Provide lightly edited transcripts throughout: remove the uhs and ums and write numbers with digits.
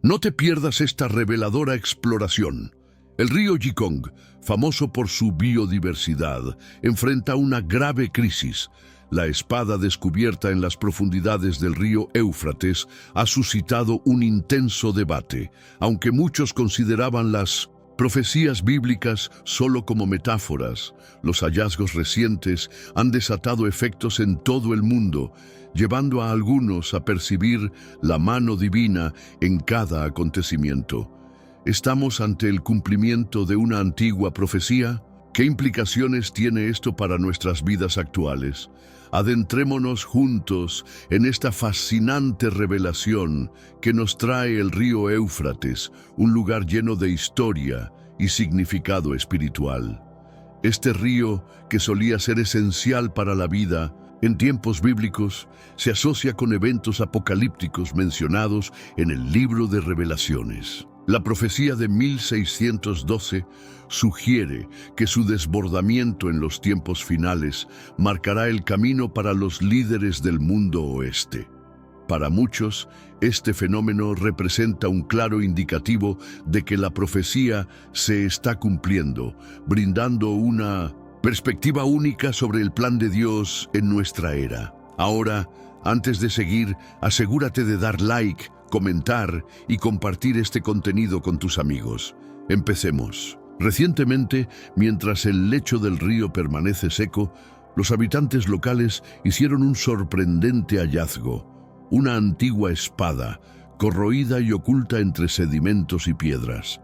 No te pierdas esta reveladora exploración. El río Mekong, famoso por su biodiversidad, enfrenta una grave crisis. La espada descubierta en las profundidades del río Éufrates ha suscitado un intenso debate, aunque muchos consideraban las profecías bíblicas solo como metáforas. Los hallazgos recientes han desatado efectos en todo el mundo, llevando a algunos a percibir la mano divina en cada acontecimiento. ¿Estamos ante el cumplimiento de una antigua profecía? ¿Qué implicaciones tiene esto para nuestras vidas actuales? Adentrémonos juntos en esta fascinante revelación que nos trae el río Éufrates, un lugar lleno de historia y significado espiritual. Este río, que solía ser esencial para la vida en tiempos bíblicos, se asocia con eventos apocalípticos mencionados en el libro de Revelaciones. La profecía de 1612 sugiere que su desbordamiento en los tiempos finales marcará el camino para los líderes del mundo oeste. Para muchos, este fenómeno representa un claro indicativo de que la profecía se está cumpliendo, brindando una perspectiva única sobre el plan de Dios en nuestra era. Ahora, antes de seguir, asegúrate de dar like, comentar y compartir este contenido con tus amigos. Empecemos. Recientemente, mientras el lecho del río permanece seco, los habitantes locales hicieron un sorprendente hallazgo: una antigua espada, corroída y oculta entre sedimentos y piedras.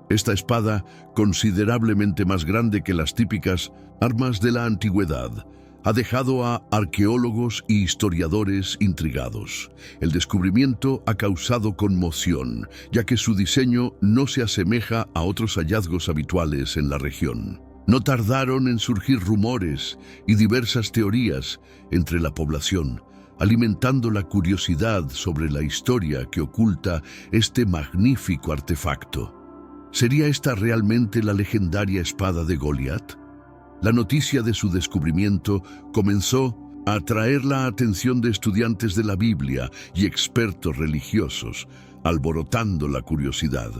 Esta espada, considerablemente más grande que las típicas armas de la antigüedad, ha dejado a arqueólogos y historiadores intrigados. El descubrimiento ha causado conmoción, ya que su diseño no se asemeja a otros hallazgos habituales en la región. No tardaron en surgir rumores y diversas teorías entre la población, alimentando la curiosidad sobre la historia que oculta este magnífico artefacto. ¿Sería esta realmente la legendaria espada de Goliat? La noticia de su descubrimiento comenzó a atraer la atención de estudiantes de la Biblia y expertos religiosos, alborotando la curiosidad.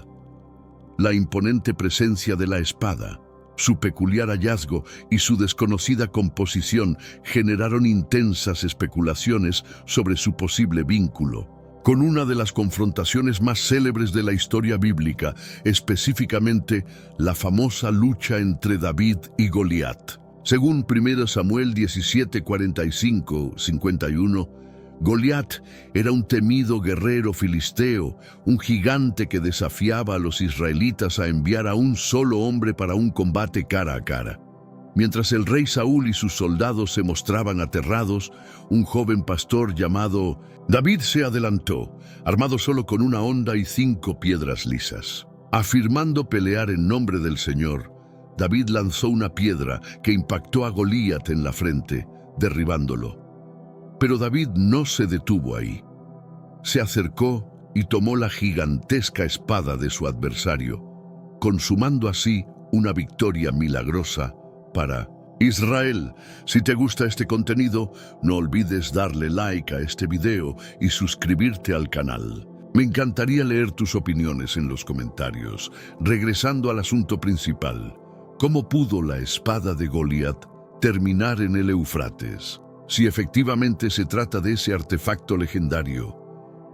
La imponente presencia de la espada, su peculiar hallazgo y su desconocida composición generaron intensas especulaciones sobre su posible vínculo con una de las confrontaciones más célebres de la historia bíblica, específicamente la famosa lucha entre David y Goliat. Según 1 Samuel 17, 45-51, Goliat era un temido guerrero filisteo, un gigante que desafiaba a los israelitas a enviar a un solo hombre para un combate cara a cara. Mientras el rey Saúl y sus soldados se mostraban aterrados, un joven pastor llamado David se adelantó, armado solo con una honda y 5 piedras lisas. Afirmando pelear en nombre del Señor, David lanzó una piedra que impactó a Goliat en la frente, derribándolo. Pero David no se detuvo ahí. Se acercó y tomó la gigantesca espada de su adversario, consumando así una victoria milagrosa para Israel. Si te gusta este contenido, no olvides darle like a este video y suscribirte al canal. Me encantaría leer tus opiniones en los comentarios. Regresando al asunto principal, ¿cómo pudo la espada de Goliat terminar en el Éufrates? Si efectivamente se trata de ese artefacto legendario,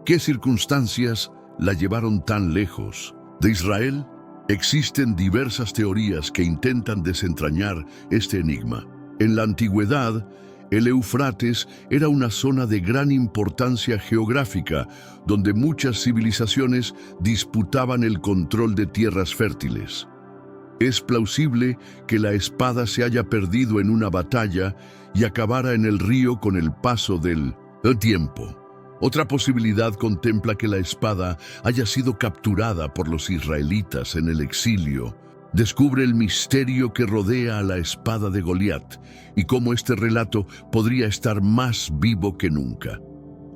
¿qué circunstancias la llevaron tan lejos de Israel? Existen diversas teorías que intentan desentrañar este enigma. En la antigüedad, el Éufrates era una zona de gran importancia geográfica, donde muchas civilizaciones disputaban el control de tierras fértiles. Es plausible que la espada se haya perdido en una batalla y acabara en el río con el paso del tiempo. Otra posibilidad contempla que la espada haya sido capturada por los israelitas en el exilio. Descubre el misterio que rodea a la espada de Goliat y cómo este relato podría estar más vivo que nunca.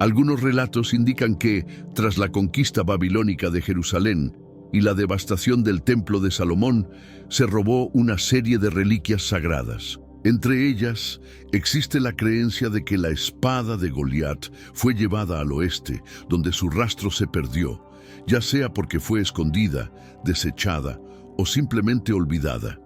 Algunos relatos indican que, tras la conquista babilónica de Jerusalén y la devastación del Templo de Salomón, se robó una serie de reliquias sagradas. Entre ellas, existe la creencia de que la espada de Goliat fue llevada al oeste, donde su rastro se perdió, ya sea porque fue escondida, desechada o simplemente olvidada.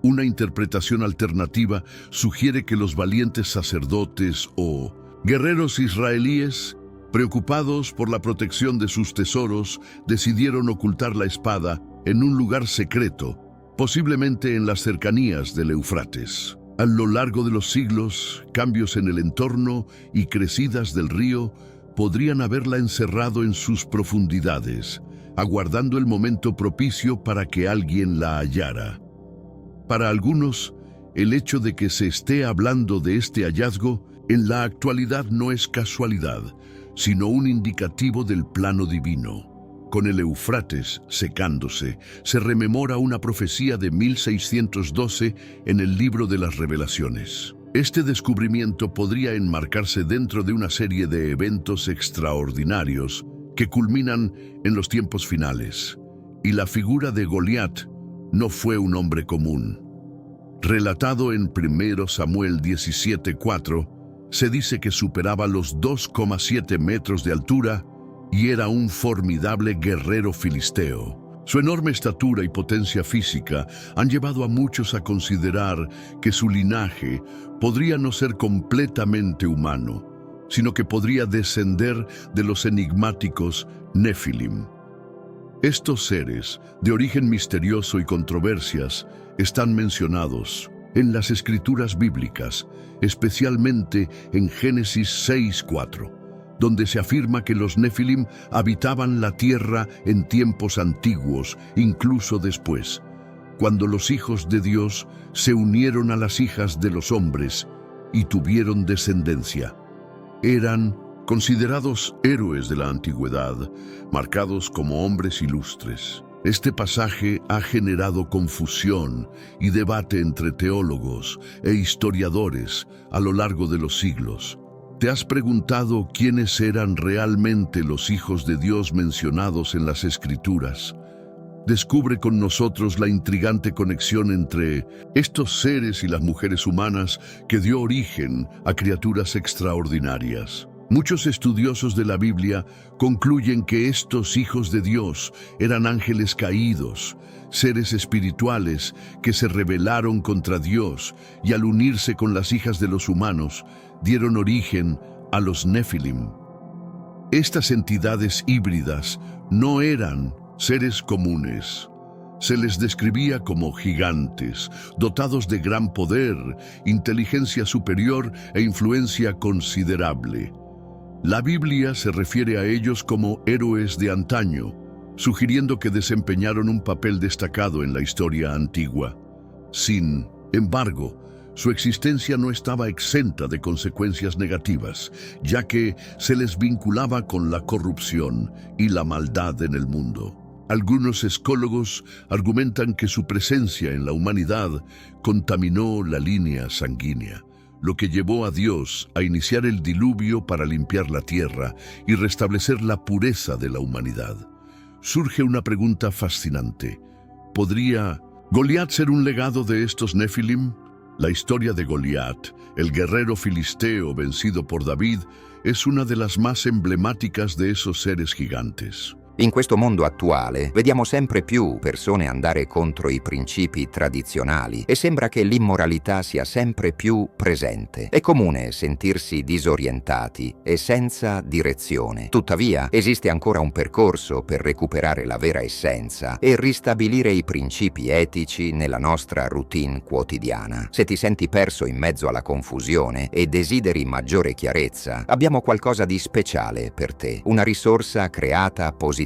Una interpretación alternativa sugiere que los valientes sacerdotes o guerreros israelíes, preocupados por la protección de sus tesoros, decidieron ocultar la espada en un lugar secreto, posiblemente en las cercanías del Éufrates. A lo largo de los siglos, cambios en el entorno y crecidas del río podrían haberla encerrado en sus profundidades, aguardando el momento propicio para que alguien la hallara. Para algunos, el hecho de que se esté hablando de este hallazgo en la actualidad no es casualidad, sino un indicativo del plano divino. Con el Éufrates secándose, se rememora una profecía de 1612 en el Libro de las Revelaciones. Este descubrimiento podría enmarcarse dentro de una serie de eventos extraordinarios que culminan en los tiempos finales. Y la figura de Goliat no fue un hombre común. Relatado en 1 Samuel 17:4, se dice que superaba los 2,7 metros de altura y era un formidable guerrero filisteo. Su enorme estatura y potencia física han llevado a muchos a considerar que su linaje podría no ser completamente humano, sino que podría descender de los enigmáticos Nefilim. Estos seres, de origen misterioso y controversias, están mencionados en las escrituras bíblicas, especialmente en Génesis 6:4, donde se afirma que los Nefilim habitaban la tierra en tiempos antiguos, incluso después, cuando los hijos de Dios se unieron a las hijas de los hombres y tuvieron descendencia. Eran considerados héroes de la antigüedad, marcados como hombres ilustres. Este pasaje ha generado confusión y debate entre teólogos e historiadores a lo largo de los siglos. ¿Te has preguntado quiénes eran realmente los hijos de Dios mencionados en las Escrituras? Descubre con nosotros la intrigante conexión entre estos seres y las mujeres humanas que dio origen a criaturas extraordinarias. Muchos estudiosos de la Biblia concluyen que estos hijos de Dios eran ángeles caídos, seres espirituales que se rebelaron contra Dios y al unirse con las hijas de los humanos, dieron origen a los Nefilim. Estas entidades híbridas no eran seres comunes. Se les describía como gigantes, dotados de gran poder, inteligencia superior e influencia considerable. La Biblia se refiere a ellos como héroes de antaño, sugiriendo que desempeñaron un papel destacado en la historia antigua. Sin embargo, su existencia no estaba exenta de consecuencias negativas, ya que se les vinculaba con la corrupción y la maldad en el mundo. Algunos escólogos argumentan que su presencia en la humanidad contaminó la línea sanguínea, lo que llevó a Dios a iniciar el diluvio para limpiar la tierra y restablecer la pureza de la humanidad. Surge una pregunta fascinante. ¿Podría Goliat ser un legado de estos Nefilim? La historia de Goliat, el guerrero filisteo vencido por David, es una de las más emblemáticas de esos seres gigantes. In questo mondo attuale vediamo sempre più persone andare contro i principi tradizionali e sembra che l'immoralità sia sempre più presente. È comune sentirsi disorientati e senza direzione. Tuttavia, esiste ancora un percorso per recuperare la vera essenza e ristabilire i principi etici nella nostra routine quotidiana. Se ti senti perso in mezzo alla confusione e desideri maggiore chiarezza, abbiamo qualcosa di speciale per te, una risorsa creata appositamente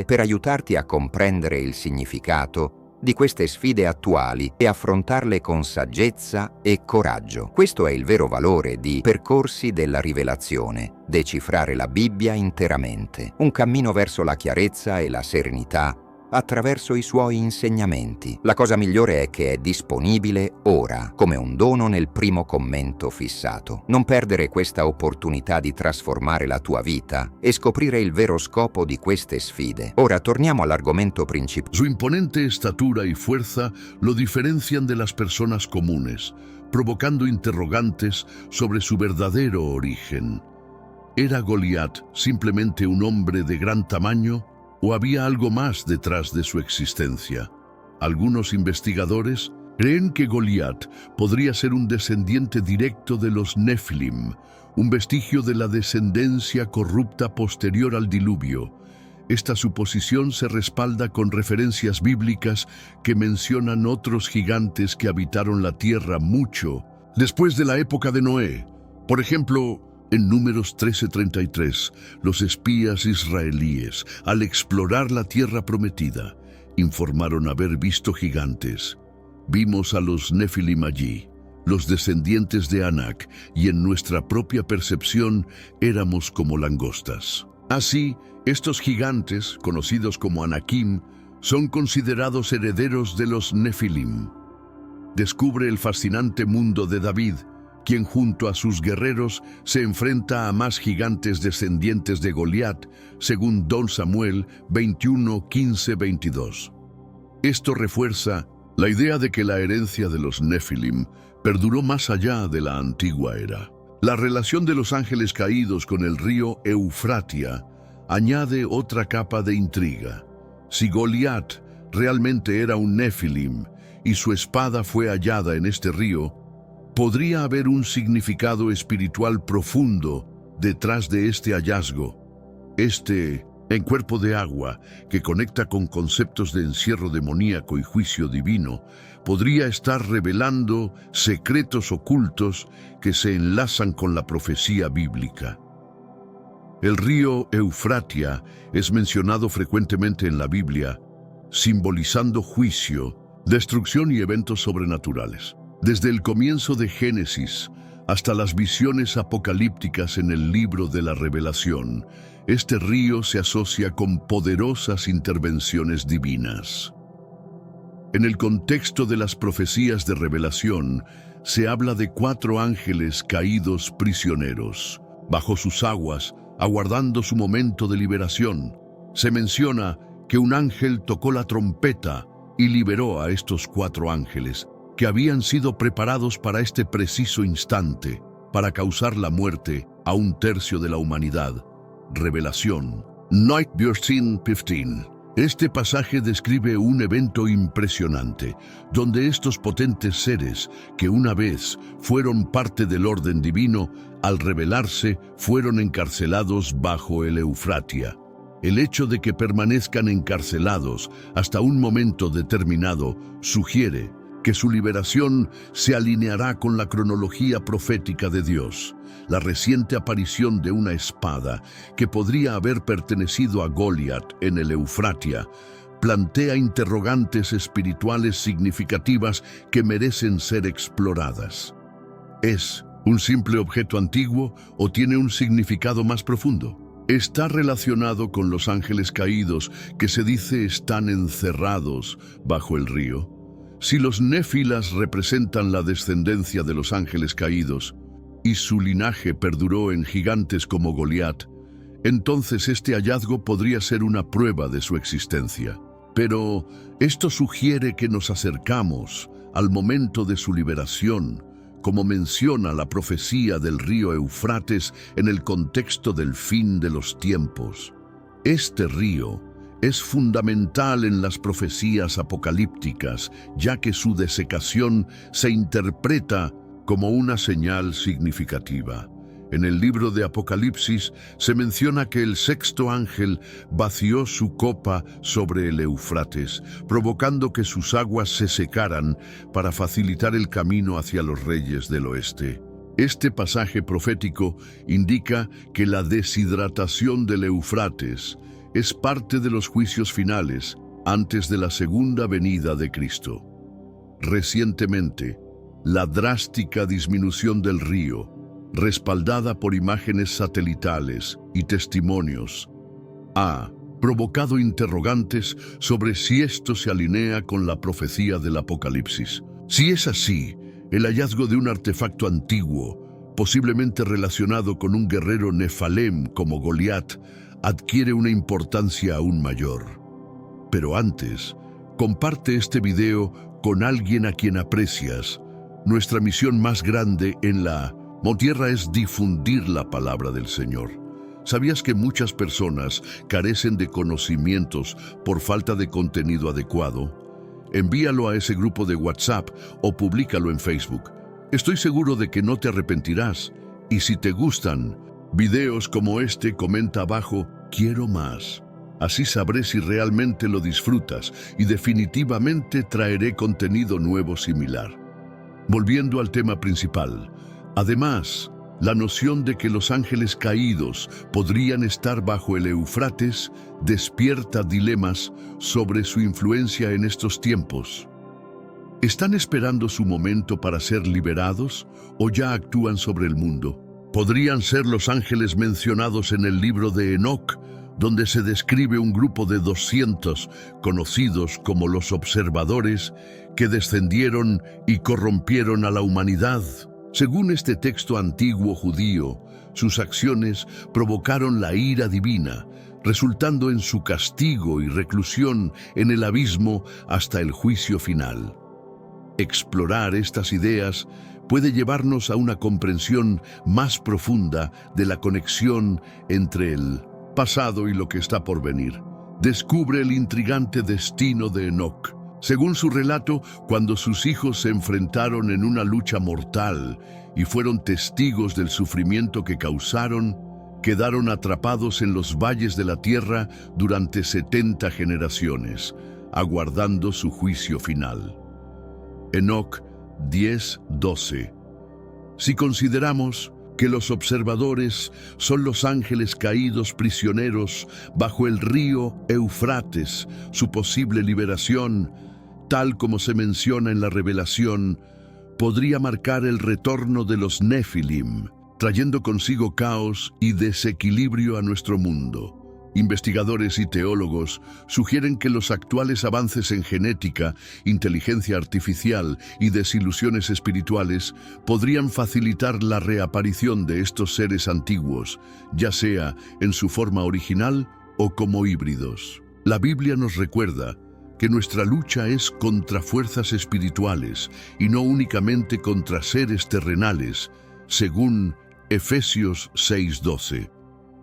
per aiutarti a comprendere il significato di queste sfide attuali e affrontarle con saggezza e coraggio. Questo è il vero valore di Percorsi della Rivelazione, decifrare la Bibbia interamente, un cammino verso la chiarezza e la serenità attraverso i suoi insegnamenti. La cosa migliore è che è disponibile ora, come un dono nel primo commento fissato. Non perdere questa opportunità di trasformare la tua vita e scoprire il vero scopo di queste sfide. Ora torniamo all'argomento principale. Su imponente estatura y fuerza lo diferencian de las personas comunes, provocando interrogantes sobre su verdadero origen. ¿Era Goliat simplemente un hombre de gran tamaño o había algo más detrás de su existencia? Algunos investigadores creen que Goliat podría ser un descendiente directo de los Nefilim, un vestigio de la descendencia corrupta posterior al diluvio. Esta suposición se respalda con referencias bíblicas que mencionan otros gigantes que habitaron la tierra mucho después de la época de Noé. Por ejemplo, en Números 13:33, los espías israelíes, al explorar la tierra prometida, informaron haber visto gigantes. Vimos a los Nefilim allí, los descendientes de Anak, y en nuestra propia percepción éramos como langostas. Así, estos gigantes, conocidos como Anakim, son considerados herederos de los Nefilim. Descubre el fascinante mundo de David, quien junto a sus guerreros se enfrenta a más gigantes descendientes de Goliat, según 2 Samuel 21:15-22. Esto refuerza la idea de que la herencia de los Nefilim perduró más allá de la antigua era. La relación de los ángeles caídos con el río Eufratia añade otra capa de intriga. Si Goliat realmente era un Nefilim y su espada fue hallada en este río, podría haber un significado espiritual profundo detrás de este hallazgo. En cuerpo de agua, que conecta con conceptos de encierro demoníaco y juicio divino, podría estar revelando secretos ocultos que se enlazan con la profecía bíblica. El río Eufratia es mencionado frecuentemente en la Biblia, simbolizando juicio, destrucción y eventos sobrenaturales. Desde el comienzo de Génesis hasta las visiones apocalípticas en el libro de la Revelación, este río se asocia con poderosas intervenciones divinas. En el contexto de las profecías de Revelación, se habla de 4 ángeles caídos prisioneros, bajo sus aguas, aguardando su momento de liberación. Se menciona que un ángel tocó la trompeta y liberó a estos 4 ángeles, que habían sido preparados para este preciso instante, para causar la muerte a 1/3 de la humanidad. Revelación 9:15. Este pasaje describe un evento impresionante, donde estos potentes seres, que una vez fueron parte del orden divino, al rebelarse, fueron encarcelados bajo el Eufratia. El hecho de que permanezcan encarcelados hasta un momento determinado sugiere que su liberación se alineará con la cronología profética de Dios. La reciente aparición de una espada que podría haber pertenecido a Goliat en el Eufratia plantea interrogantes espirituales significativas que merecen ser exploradas. ¿Es un simple objeto antiguo o tiene un significado más profundo? Está relacionado con los ángeles caídos que se dice están encerrados bajo el río. Si los néfilas representan la descendencia de los ángeles caídos y su linaje perduró en gigantes como Goliat, entonces este hallazgo podría ser una prueba de su existencia. Pero esto sugiere que nos acercamos al momento de su liberación, como menciona la profecía del río Eufrates en el contexto del fin de los tiempos. Este río es fundamental en las profecías apocalípticas, ya que su desecación se interpreta como una señal significativa. En el libro de Apocalipsis se menciona que el 6º ángel vació su copa sobre el Eufrates, provocando que sus aguas se secaran para facilitar el camino hacia los reyes del oeste. Este pasaje profético indica que la deshidratación del Eufrates es parte de los juicios finales antes de la segunda venida de Cristo. Recientemente, la drástica disminución del río, respaldada por imágenes satelitales y testimonios, ha provocado interrogantes sobre si esto se alinea con la profecía del Apocalipsis. Si es así, el hallazgo de un artefacto antiguo, posiblemente relacionado con un guerrero Nefalem como Goliat, adquiere una importancia aún mayor. Pero antes, comparte este video con alguien a quien aprecias. Nuestra misión más grande en la Motierra es difundir la palabra del Señor. ¿Sabías que muchas personas carecen de conocimientos por falta de contenido adecuado? Envíalo a ese grupo de WhatsApp o públicalo en Facebook. Estoy seguro de que no te arrepentirás. Y si te gustan videos como este, comenta abajo, quiero más. Así sabré si realmente lo disfrutas y definitivamente traeré contenido nuevo similar. Volviendo al tema principal, además, la noción de que los ángeles caídos podrían estar bajo el Éufrates despierta dilemas sobre su influencia en estos tiempos. ¿Están esperando su momento para ser liberados o ya actúan sobre el mundo? Podrían ser los ángeles mencionados en el libro de Enoc, donde se describe un grupo de 200, conocidos como los observadores, que descendieron y corrompieron a la humanidad. Según este texto antiguo judío, sus acciones provocaron la ira divina, resultando en su castigo y reclusión en el abismo hasta el juicio final. Explorar estas ideas puede llevarnos a una comprensión más profunda de la conexión entre el pasado y lo que está por venir. Descubre el intrigante destino de Enoc. Según su relato, cuando sus hijos se enfrentaron en una lucha mortal y fueron testigos del sufrimiento que causaron, quedaron atrapados en los valles de la tierra durante 70 generaciones, aguardando su juicio final. Enoc 10:12. Si consideramos que los observadores son los ángeles caídos prisioneros bajo el río Éufrates, su posible liberación, tal como se menciona en la Revelación, podría marcar el retorno de los Nefilim, trayendo consigo caos y desequilibrio a nuestro mundo. Investigadores y teólogos sugieren que los actuales avances en genética, inteligencia artificial y desilusiones espirituales podrían facilitar la reaparición de estos seres antiguos, ya sea en su forma original o como híbridos. La Biblia nos recuerda que nuestra lucha es contra fuerzas espirituales y no únicamente contra seres terrenales, según Efesios 6:12.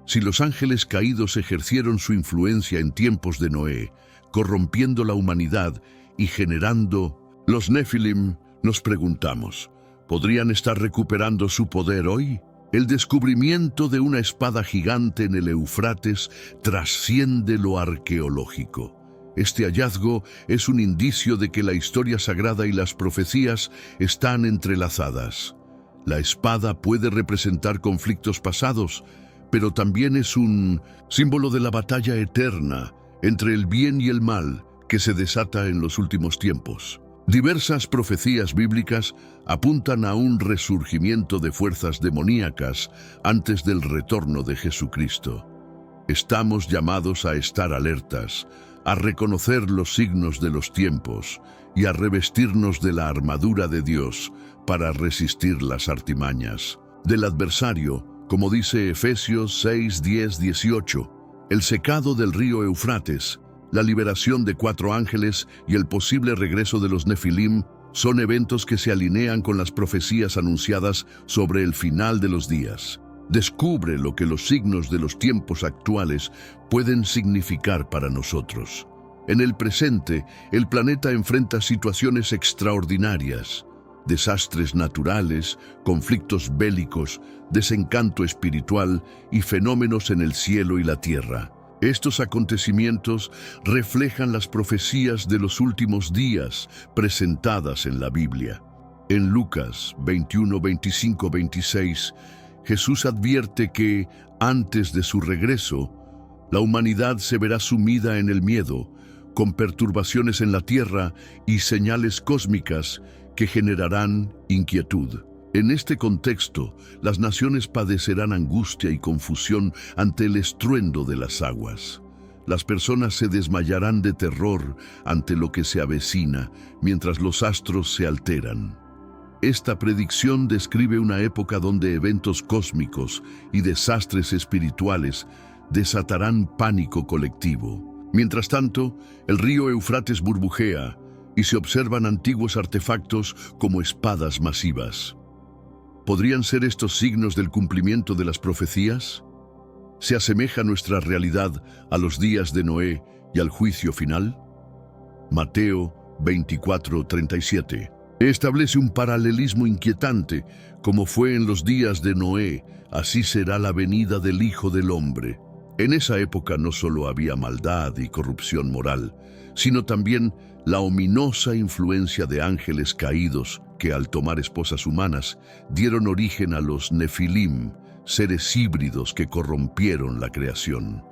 Si los ángeles caídos ejercieron su influencia en tiempos de Noé, corrompiendo la humanidad y generando los Nefilim, nos preguntamos, ¿podrían estar recuperando su poder hoy? El descubrimiento de una espada gigante en el Éufrates trasciende lo arqueológico. Este hallazgo es un indicio de que la historia sagrada y las profecías están entrelazadas. La espada puede representar conflictos pasados, pero también es un símbolo de la batalla eterna entre el bien y el mal que se desata en los últimos tiempos. Diversas profecías bíblicas apuntan a un resurgimiento de fuerzas demoníacas antes del retorno de Jesucristo. Estamos llamados a estar alertas, a reconocer los signos de los tiempos y a revestirnos de la armadura de Dios para resistir las artimañas del adversario, como dice Efesios 6:10-18, el secado del río Éufrates, la liberación de 4 ángeles y el posible regreso de los Nefilim son eventos que se alinean con las profecías anunciadas sobre el final de los días. Descubre lo que los signos de los tiempos actuales pueden significar para nosotros. En el presente, el planeta enfrenta situaciones extraordinarias, desastres naturales, conflictos bélicos, desencanto espiritual y fenómenos en el cielo y la tierra. Estos acontecimientos reflejan las profecías de los últimos días presentadas en la Biblia. En Lucas 21, 25, 26, Jesús advierte que, antes de su regreso, la humanidad se verá sumida en el miedo, con perturbaciones en la tierra y señales cósmicas que generarán inquietud. En este contexto, las naciones padecerán angustia y confusión ante el estruendo de las aguas. Las personas se desmayarán de terror ante lo que se avecina, mientras los astros se alteran. Esta predicción describe una época donde eventos cósmicos y desastres espirituales desatarán pánico colectivo. Mientras tanto, el río Éufrates burbujea y se observan antiguos artefactos como espadas masivas. ¿Podrían ser estos signos del cumplimiento de las profecías? ¿Se asemeja nuestra realidad a los días de Noé y al juicio final? Mateo 24:37. Establece un paralelismo inquietante. Como fue en los días de Noé, así será la venida del Hijo del Hombre. En esa época no solo había maldad y corrupción moral, sino también la ominosa influencia de ángeles caídos que, al tomar esposas humanas, dieron origen a los Nefilim, seres híbridos que corrompieron la creación.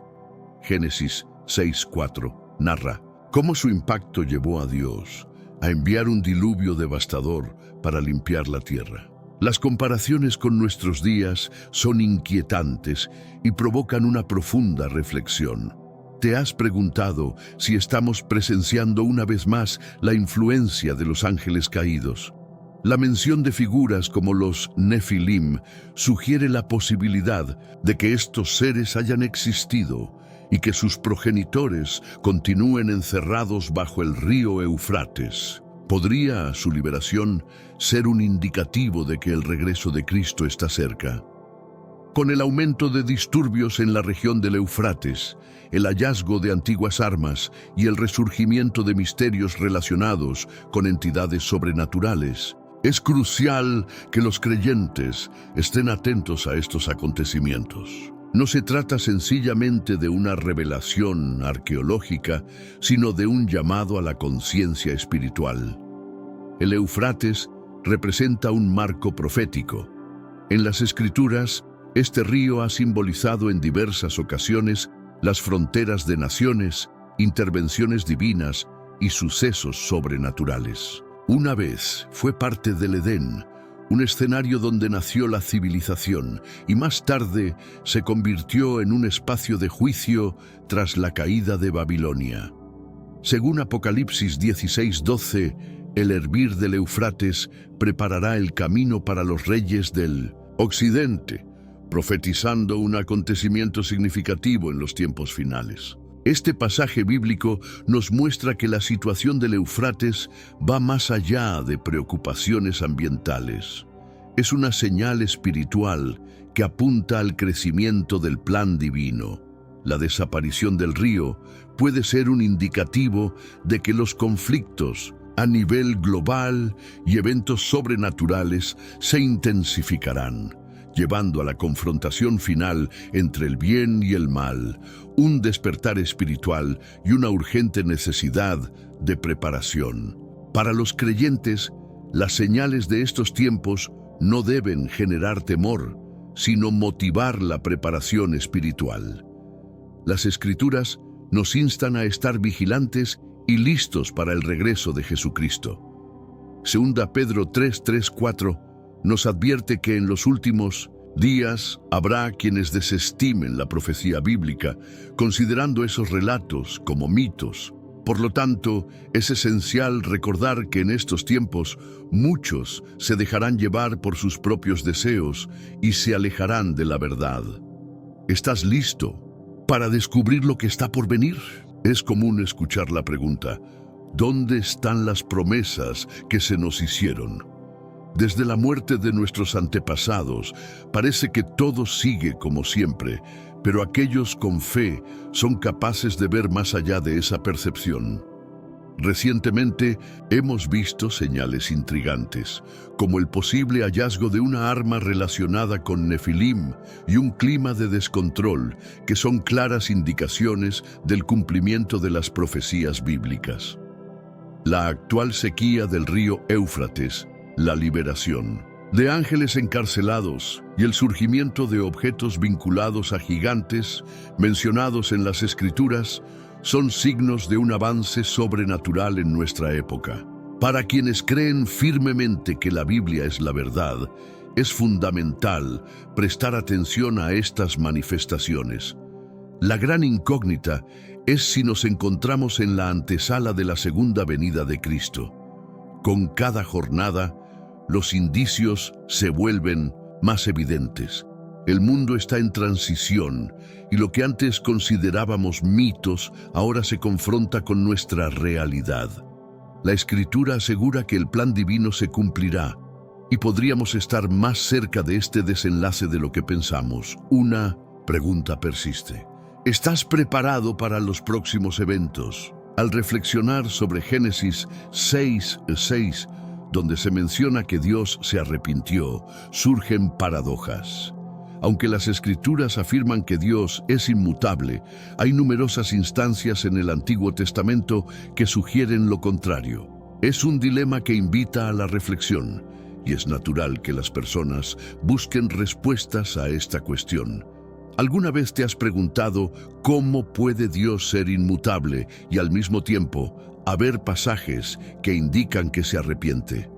Génesis 6:4 narra cómo su impacto llevó a Dios a enviar un diluvio devastador para limpiar la tierra. Las comparaciones con nuestros días son inquietantes y provocan una profunda reflexión. ¿Te has preguntado si estamos presenciando una vez más la influencia de los ángeles caídos? La mención de figuras como los Nefilim sugiere la posibilidad de que estos seres hayan existido y que sus progenitores continúen encerrados bajo el río Éufrates. ¿Podría su liberación ser un indicativo de que el regreso de Cristo está cerca? Con el aumento de disturbios en la región del Éufrates, el hallazgo de antiguas armas y el resurgimiento de misterios relacionados con entidades sobrenaturales, es crucial que los creyentes estén atentos a estos acontecimientos. No se trata sencillamente de una revelación arqueológica, sino de un llamado a la conciencia espiritual. El Éufrates representa un marco profético. En las Escrituras, este río ha simbolizado en diversas ocasiones las fronteras de naciones, intervenciones divinas y sucesos sobrenaturales. Una vez fue parte del Edén, un escenario donde nació la civilización, y más tarde se convirtió en un espacio de juicio tras la caída de Babilonia. Según Apocalipsis 16:12, el hervir del Éufrates preparará el camino para los reyes del Occidente, profetizando un acontecimiento significativo en los tiempos finales. Este pasaje bíblico nos muestra que la situación del Éufrates va más allá de preocupaciones ambientales. Es una señal espiritual que apunta al crecimiento del plan divino. La desaparición del río puede ser un indicativo de que los conflictos a nivel global y eventos sobrenaturales se intensificarán, llevando a la confrontación final entre el bien y el mal, un despertar espiritual y una urgente necesidad de preparación. Para los creyentes, las señales de estos tiempos no deben generar temor, sino motivar la preparación espiritual. Las Escrituras nos instan a estar vigilantes y listos para el regreso de Jesucristo. Segunda Pedro 3:4 nos advierte que en los últimos días habrá quienes desestimen la profecía bíblica, considerando esos relatos como mitos. Por lo tanto, es esencial recordar que en estos tiempos muchos se dejarán llevar por sus propios deseos y se alejarán de la verdad. ¿Estás listo para descubrir lo que está por venir? Es común escuchar la pregunta: ¿dónde están las promesas que se nos hicieron? Desde la muerte de nuestros antepasados, parece que todo sigue como siempre, pero aquellos con fe son capaces de ver más allá de esa percepción. Recientemente hemos visto señales intrigantes, como el posible hallazgo de una arma relacionada con Nefilim y un clima de descontrol, que son claras indicaciones del cumplimiento de las profecías bíblicas. La actual sequía del río Éufrates, la liberación de ángeles encarcelados y el surgimiento de objetos vinculados a gigantes mencionados en las Escrituras son signos de un avance sobrenatural en nuestra época. Para quienes creen firmemente que la Biblia es la verdad, es fundamental prestar atención a estas manifestaciones. La gran incógnita es si nos encontramos en la antesala de la segunda venida de Cristo. Con cada jornada, los indicios se vuelven más evidentes. El mundo está en transición y lo que antes considerábamos mitos ahora se confronta con nuestra realidad. La Escritura asegura que el plan divino se cumplirá y podríamos estar más cerca de este desenlace de lo que pensamos. Una pregunta persiste. ¿Estás preparado para los próximos eventos? Al reflexionar sobre Génesis 6:6, donde se menciona que Dios se arrepintió, surgen paradojas. Aunque las Escrituras afirman que Dios es inmutable, hay numerosas instancias en el Antiguo Testamento que sugieren lo contrario. Es un dilema que invita a la reflexión, y es natural que las personas busquen respuestas a esta cuestión. ¿Alguna vez te has preguntado cómo puede Dios ser inmutable y al mismo tiempo haber pasajes que indican que se arrepiente?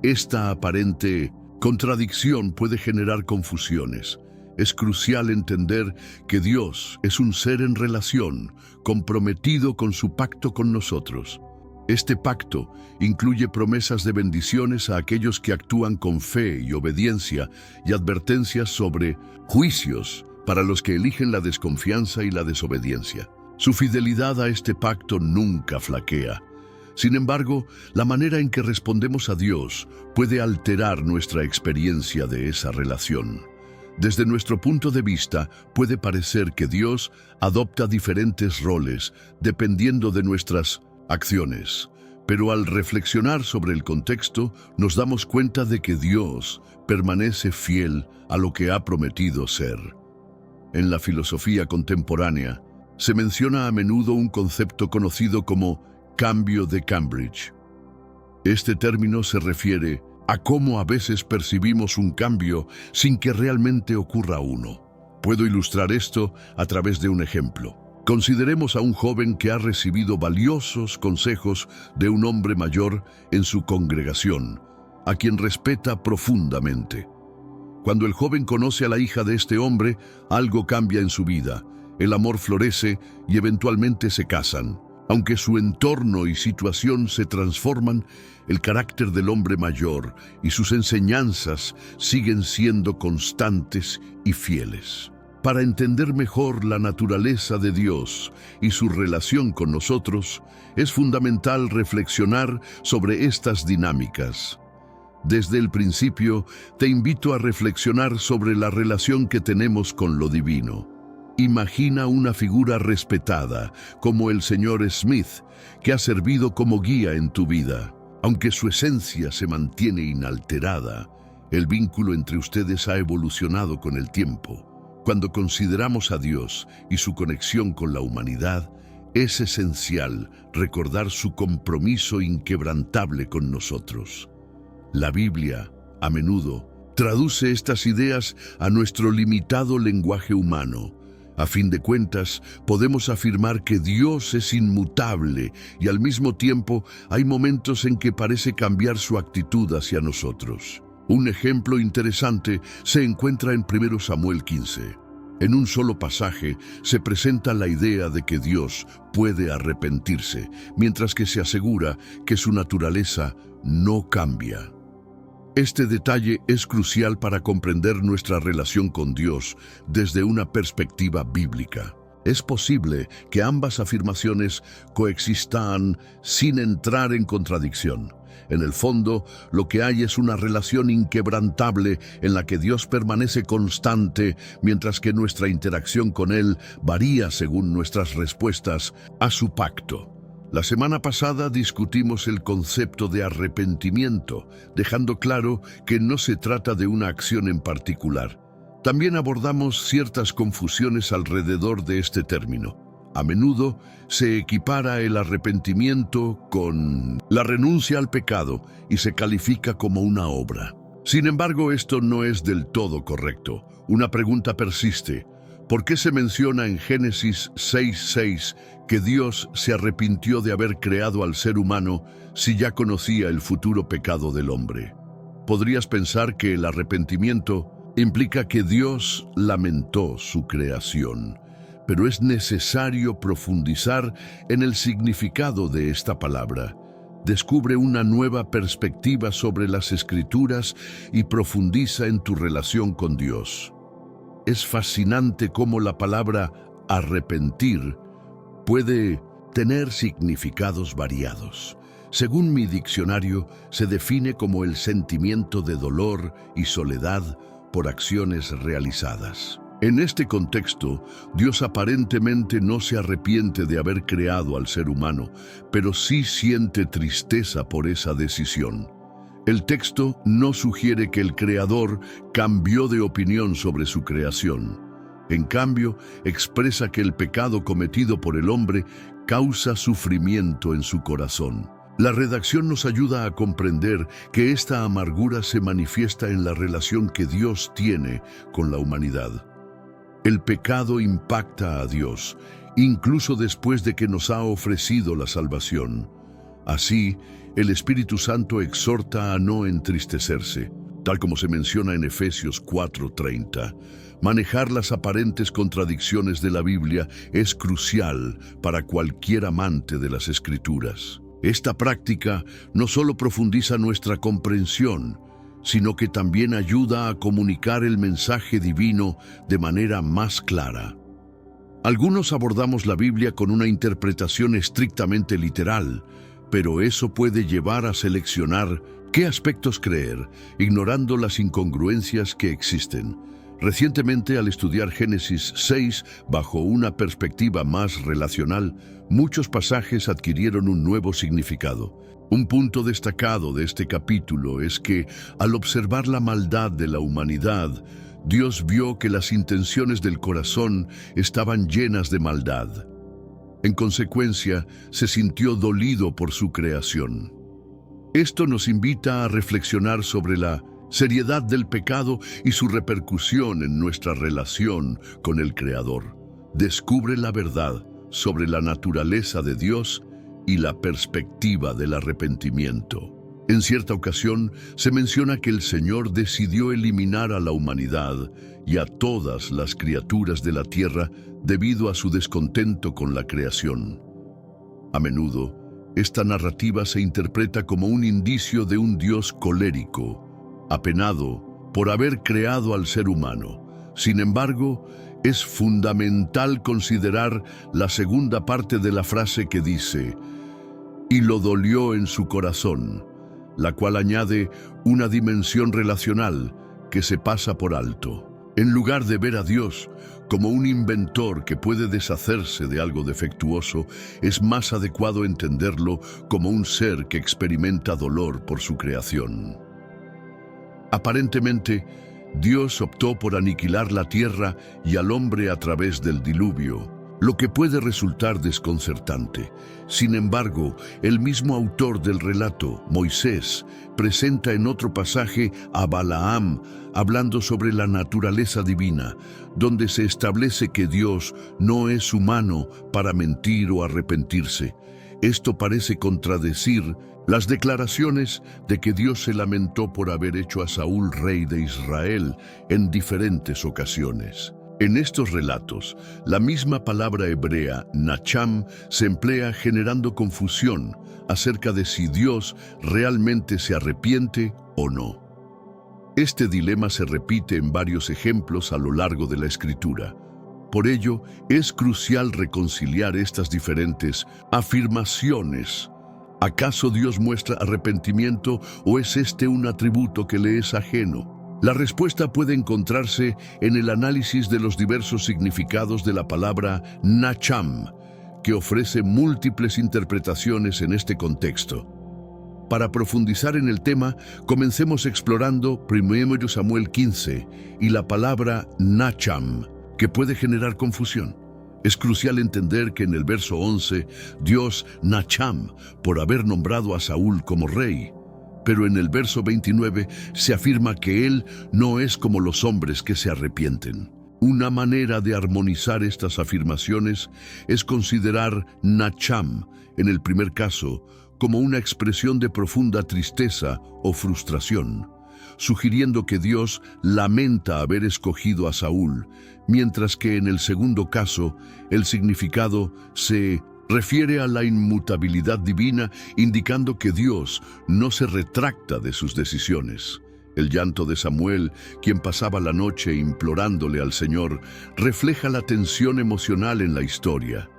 Esta aparente contradicción puede generar confusiones. Es crucial entender que Dios es un ser en relación, comprometido con su pacto con nosotros. Este pacto incluye promesas de bendiciones a aquellos que actúan con fe y obediencia y advertencias sobre juicios para los que eligen la desconfianza y la desobediencia. Su fidelidad a este pacto nunca flaquea. Sin embargo, la manera en que respondemos a Dios puede alterar nuestra experiencia de esa relación. Desde nuestro punto de vista, puede parecer que Dios adopta diferentes roles dependiendo de nuestras acciones, pero al reflexionar sobre el contexto, nos damos cuenta de que Dios permanece fiel a lo que ha prometido ser. En la filosofía contemporánea, se menciona a menudo un concepto conocido como cambio de Cambridge. Este término se refiere a cómo a veces percibimos un cambio sin que realmente ocurra uno. Puedo ilustrar esto a través de un ejemplo. Consideremos a un joven que ha recibido valiosos consejos de un hombre mayor en su congregación, a quien respeta profundamente. Cuando el joven conoce a la hija de este hombre, algo cambia en su vida. El amor florece y eventualmente se casan. Aunque su entorno y situación se transforman, el carácter del hombre mayor y sus enseñanzas siguen siendo constantes y fieles. Para entender mejor la naturaleza de Dios y su relación con nosotros, es fundamental reflexionar sobre estas dinámicas. Desde el principio, te invito a reflexionar sobre la relación que tenemos con lo divino. Imagina una figura respetada, como el señor Smith, que ha servido como guía en tu vida. Aunque su esencia se mantiene inalterada, el vínculo entre ustedes ha evolucionado con el tiempo. Cuando consideramos a Dios y su conexión con la humanidad, es esencial recordar su compromiso inquebrantable con nosotros. La Biblia, a menudo, traduce estas ideas a nuestro limitado lenguaje humano. A fin de cuentas, podemos afirmar que Dios es inmutable y al mismo tiempo hay momentos en que parece cambiar su actitud hacia nosotros. Un ejemplo interesante se encuentra en 1 Samuel 15. En un solo pasaje se presenta la idea de que Dios puede arrepentirse, mientras que se asegura que su naturaleza no cambia. Este detalle es crucial para comprender nuestra relación con Dios desde una perspectiva bíblica. Es posible que ambas afirmaciones coexistan sin entrar en contradicción. En el fondo, lo que hay es una relación inquebrantable en la que Dios permanece constante, mientras que nuestra interacción con Él varía según nuestras respuestas a su pacto. La semana pasada discutimos el concepto de arrepentimiento, dejando claro que no se trata de una acción en particular. También abordamos ciertas confusiones alrededor de este término. A menudo se equipara el arrepentimiento con la renuncia al pecado y se califica como una obra. Sin embargo, esto no es del todo correcto. Una pregunta persiste. ¿Por qué se menciona en Génesis 6:6 que Dios se arrepintió de haber creado al ser humano si ya conocía el futuro pecado del hombre? Podrías pensar que el arrepentimiento implica que Dios lamentó su creación, pero es necesario profundizar en el significado de esta palabra. Descubre una nueva perspectiva sobre las Escrituras y profundiza en tu relación con Dios. Es fascinante cómo la palabra arrepentir puede tener significados variados. Según mi diccionario, se define como el sentimiento de dolor y soledad por acciones realizadas. En este contexto, Dios aparentemente no se arrepiente de haber creado al ser humano, pero sí siente tristeza por esa decisión. El texto no sugiere que el Creador cambió de opinión sobre su creación. En cambio, expresa que el pecado cometido por el hombre causa sufrimiento en su corazón. La redacción nos ayuda a comprender que esta amargura se manifiesta en la relación que Dios tiene con la humanidad. El pecado impacta a Dios, incluso después de que nos ha ofrecido la salvación. Así, el Espíritu Santo exhorta a no entristecerse, tal como se menciona en Efesios 4:30. Manejar las aparentes contradicciones de la Biblia es crucial para cualquier amante de las Escrituras. Esta práctica no solo profundiza nuestra comprensión, sino que también ayuda a comunicar el mensaje divino de manera más clara. Algunos abordamos la Biblia con una interpretación estrictamente literal, pero eso puede llevar a seleccionar qué aspectos creer, ignorando las incongruencias que existen. Recientemente, al estudiar Génesis 6 bajo una perspectiva más relacional, muchos pasajes adquirieron un nuevo significado. Un punto destacado de este capítulo es que, al observar la maldad de la humanidad, Dios vio que las intenciones del corazón estaban llenas de maldad. En consecuencia, se sintió dolido por su creación. Esto nos invita a reflexionar sobre la seriedad del pecado y su repercusión en nuestra relación con el Creador. Descubre la verdad sobre la naturaleza de Dios y la perspectiva del arrepentimiento. En cierta ocasión, se menciona que el Señor decidió eliminar a la humanidad y a todas las criaturas de la tierra debido a su descontento con la creación. A menudo, esta narrativa se interpreta como un indicio de un Dios colérico, apenado por haber creado al ser humano. Sin embargo, es fundamental considerar la segunda parte de la frase que dice: "y lo dolió en su corazón", la cual añade una dimensión relacional que se pasa por alto. En lugar de ver a Dios como un inventor que puede deshacerse de algo defectuoso, es más adecuado entenderlo como un ser que experimenta dolor por su creación. Aparentemente, Dios optó por aniquilar la tierra y al hombre a través del diluvio, lo que puede resultar desconcertante. Sin embargo, el mismo autor del relato, Moisés, presenta en otro pasaje a Balaam hablando sobre la naturaleza divina, donde se establece que Dios no es humano para mentir o arrepentirse. Esto parece contradecir las declaraciones de que Dios se lamentó por haber hecho a Saúl rey de Israel en diferentes ocasiones. En estos relatos, la misma palabra hebrea, nacham, se emplea generando confusión acerca de si Dios realmente se arrepiente o no. Este dilema se repite en varios ejemplos a lo largo de la Escritura. Por ello, es crucial reconciliar estas diferentes afirmaciones. ¿Acaso Dios muestra arrepentimiento o es este un atributo que le es ajeno? La respuesta puede encontrarse en el análisis de los diversos significados de la palabra nacham, que ofrece múltiples interpretaciones en este contexto. Para profundizar en el tema, comencemos explorando 1 Samuel 15 y la palabra nacham, que puede generar confusión. Es crucial entender que en el verso 11, Dios nacham por haber nombrado a Saúl como rey. Pero en el verso 29 se afirma que él no es como los hombres que se arrepienten. Una manera de armonizar estas afirmaciones es considerar nacham, en el primer caso, como una expresión de profunda tristeza o frustración, sugiriendo que Dios lamenta haber escogido a Saúl, mientras que en el segundo caso, el significado se refiere a la inmutabilidad divina, indicando que Dios no se retracta de sus decisiones. El llanto de Samuel, quien pasaba la noche implorándole al Señor, refleja la tensión emocional en la historia.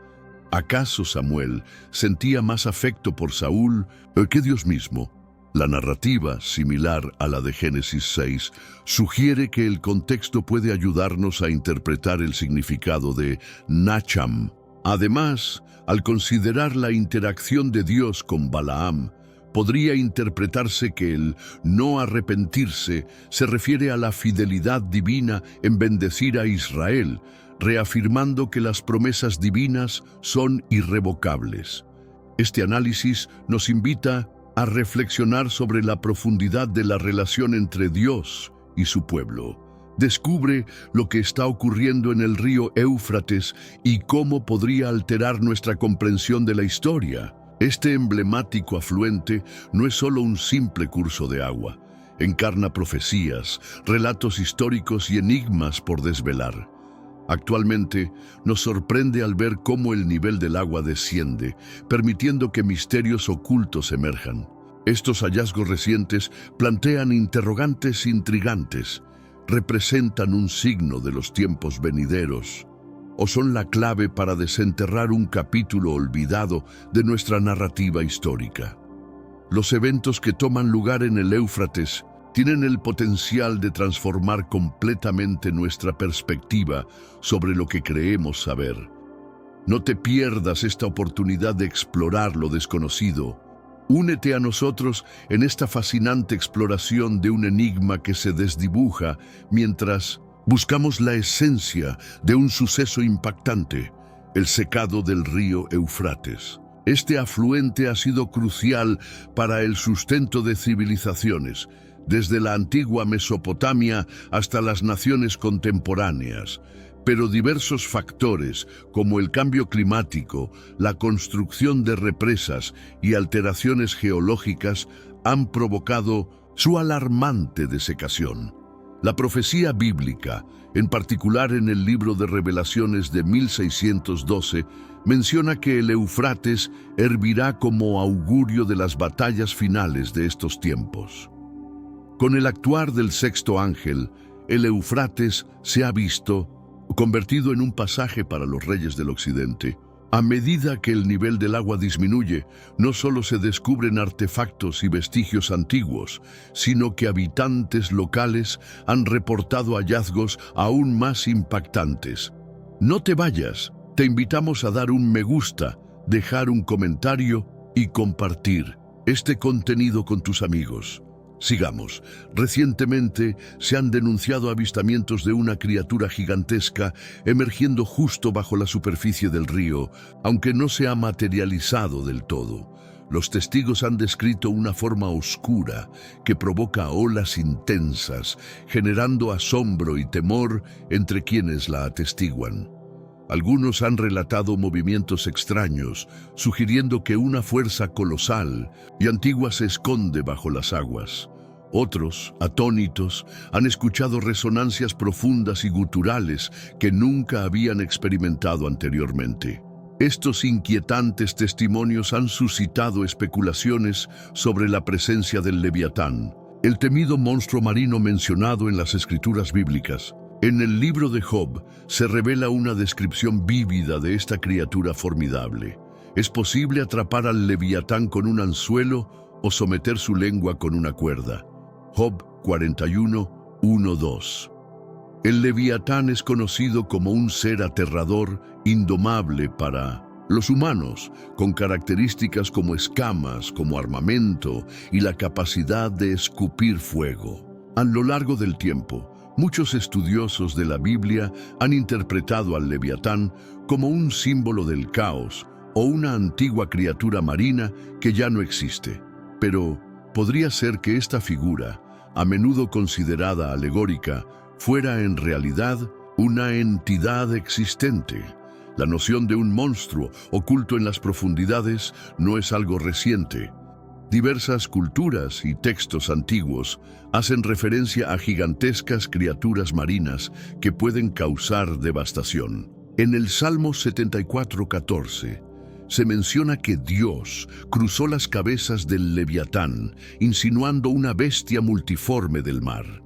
¿Acaso Samuel sentía más afecto por Saúl que Dios mismo? La narrativa, similar a la de Génesis 6, sugiere que el contexto puede ayudarnos a interpretar el significado de Nacham. Además, al considerar la interacción de Dios con Balaam, podría interpretarse que el no arrepentirse se refiere a la fidelidad divina en bendecir a Israel, reafirmando que las promesas divinas son irrevocables. Este análisis nos invita a reflexionar sobre la profundidad de la relación entre Dios y su pueblo. Descubre lo que está ocurriendo en el río Éufrates y cómo podría alterar nuestra comprensión de la historia. Este emblemático afluente no es solo un simple curso de agua. Encarna profecías, relatos históricos y enigmas por desvelar. Actualmente, nos sorprende al ver cómo el nivel del agua desciende, permitiendo que misterios ocultos emerjan. Estos hallazgos recientes plantean interrogantes intrigantes. ¿Representan un signo de los tiempos venideros? ¿O son la clave para desenterrar un capítulo olvidado de nuestra narrativa histórica? Los eventos que toman lugar en el Éufrates tienen el potencial de transformar completamente nuestra perspectiva sobre lo que creemos saber. No te pierdas esta oportunidad de explorar lo desconocido. Únete a nosotros en esta fascinante exploración de un enigma que se desdibuja mientras buscamos la esencia de un suceso impactante, el secado del río Éufrates. Este afluente ha sido crucial para el sustento de civilizaciones, desde la antigua Mesopotamia hasta las naciones contemporáneas. Pero diversos factores, como el cambio climático, la construcción de represas y alteraciones geológicas, han provocado su alarmante desecación. La profecía bíblica, en particular en el libro de Revelaciones de 1612, menciona que el Éufrates hervirá como augurio de las batallas finales de estos tiempos. Con el actuar del sexto ángel, el Éufrates se ha visto convertido en un pasaje para los reyes del occidente. A medida que el nivel del agua disminuye, no solo se descubren artefactos y vestigios antiguos, sino que habitantes locales han reportado hallazgos aún más impactantes. No te vayas, te invitamos a dar un me gusta, dejar un comentario y compartir este contenido con tus amigos. Sigamos. Recientemente se han denunciado avistamientos de una criatura gigantesca emergiendo justo bajo la superficie del río, aunque no se ha materializado del todo. Los testigos han descrito una forma oscura que provoca olas intensas, generando asombro y temor entre quienes la atestiguan. Algunos han relatado movimientos extraños, sugiriendo que una fuerza colosal y antigua se esconde bajo las aguas. Otros, atónitos, han escuchado resonancias profundas y guturales que nunca habían experimentado anteriormente. Estos inquietantes testimonios han suscitado especulaciones sobre la presencia del Leviatán, el temido monstruo marino mencionado en las escrituras bíblicas. En el libro de Job se revela una descripción vívida de esta criatura formidable. Es posible atrapar al Leviatán con un anzuelo o someter su lengua con una cuerda. Job 41, 1-2. El Leviatán es conocido como un ser aterrador, indomable para los humanos, con características como escamas, como armamento y la capacidad de escupir fuego. A lo largo del tiempo, muchos estudiosos de la Biblia han interpretado al Leviatán como un símbolo del caos o una antigua criatura marina que ya no existe. Pero podría ser que esta figura, a menudo considerada alegórica, fuera en realidad una entidad existente. La noción de un monstruo oculto en las profundidades no es algo reciente. Diversas culturas y textos antiguos hacen referencia a gigantescas criaturas marinas que pueden causar devastación. En el Salmo 74:14 se menciona que Dios cruzó las cabezas del Leviatán, insinuando una bestia multiforme del mar.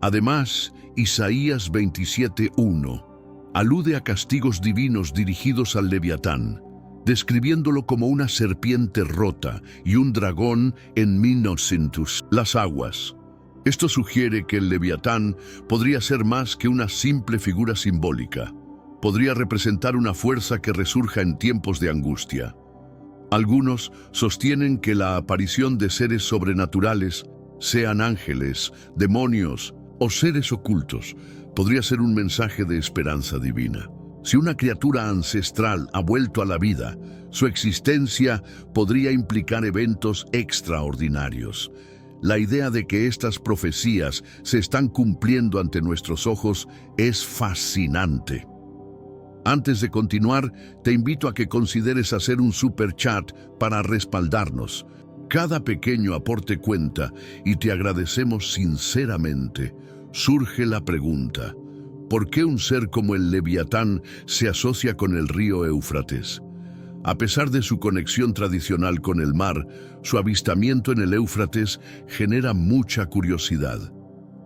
Además, Isaías 27:1 alude a castigos divinos dirigidos al Leviatán. describiéndolo como una serpiente rota y un dragón en Minosintus, las aguas. Esto sugiere que el Leviatán podría ser más que una simple figura simbólica. Podría representar una fuerza que resurja en tiempos de angustia. Algunos sostienen que la aparición de seres sobrenaturales, sean ángeles, demonios o seres ocultos, podría ser un mensaje de esperanza divina. Si una criatura ancestral ha vuelto a la vida, su existencia podría implicar eventos extraordinarios. La idea de que estas profecías se están cumpliendo ante nuestros ojos es fascinante. Antes de continuar, te invito a que consideres hacer un super chat para respaldarnos. Cada pequeño aporte cuenta y te agradecemos sinceramente. Surge la pregunta: ¿por qué un ser como el Leviatán se asocia con el río Éufrates? A pesar de su conexión tradicional con el mar, su avistamiento en el Éufrates genera mucha curiosidad.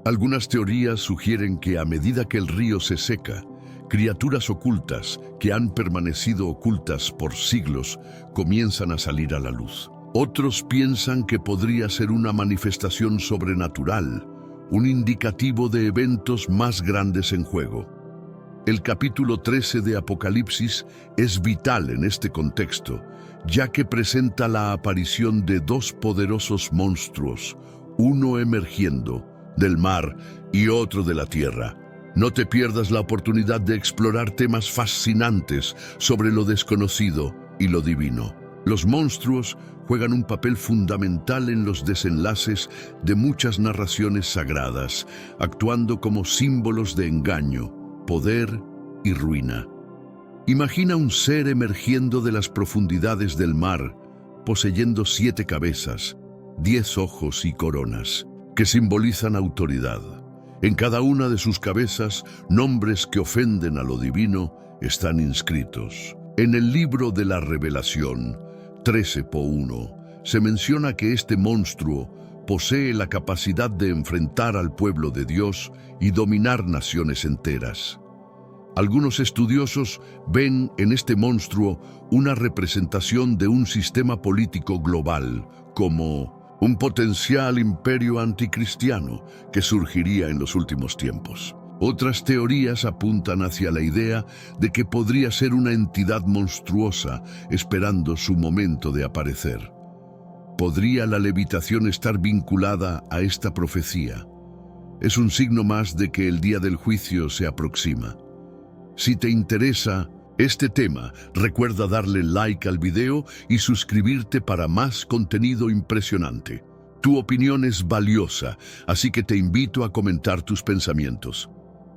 Algunas teorías sugieren que a medida que el río se seca, criaturas ocultas que han permanecido ocultas por siglos comienzan a salir a la luz. Otros piensan que podría ser una manifestación sobrenatural, un indicativo de eventos más grandes en juego. El capítulo 13 de Apocalipsis es vital en este contexto, ya que presenta la aparición de dos poderosos monstruos, uno emergiendo del mar y otro de la tierra. No te pierdas la oportunidad de explorar temas fascinantes sobre lo desconocido y lo divino. Los monstruos juegan un papel fundamental en los desenlaces de muchas narraciones sagradas, actuando como símbolos de engaño, poder y ruina. Imagina un ser emergiendo de las profundidades del mar, poseyendo 7 cabezas, 10 ojos y coronas, que simbolizan autoridad. En cada una de sus cabezas, nombres que ofenden a lo divino están inscritos. En el libro de la Revelación 13:1 se menciona que este monstruo posee la capacidad de enfrentar al pueblo de Dios y dominar naciones enteras. Algunos estudiosos ven en este monstruo una representación de un sistema político global, como un potencial imperio anticristiano que surgiría en los últimos tiempos. Otras teorías apuntan hacia la idea de que podría ser una entidad monstruosa esperando su momento de aparecer. ¿Podría la levitación estar vinculada a esta profecía? Es un signo más de que el día del juicio se aproxima. Si te interesa este tema, recuerda darle like al video y suscribirte para más contenido impresionante. Tu opinión es valiosa, así que te invito a comentar tus pensamientos.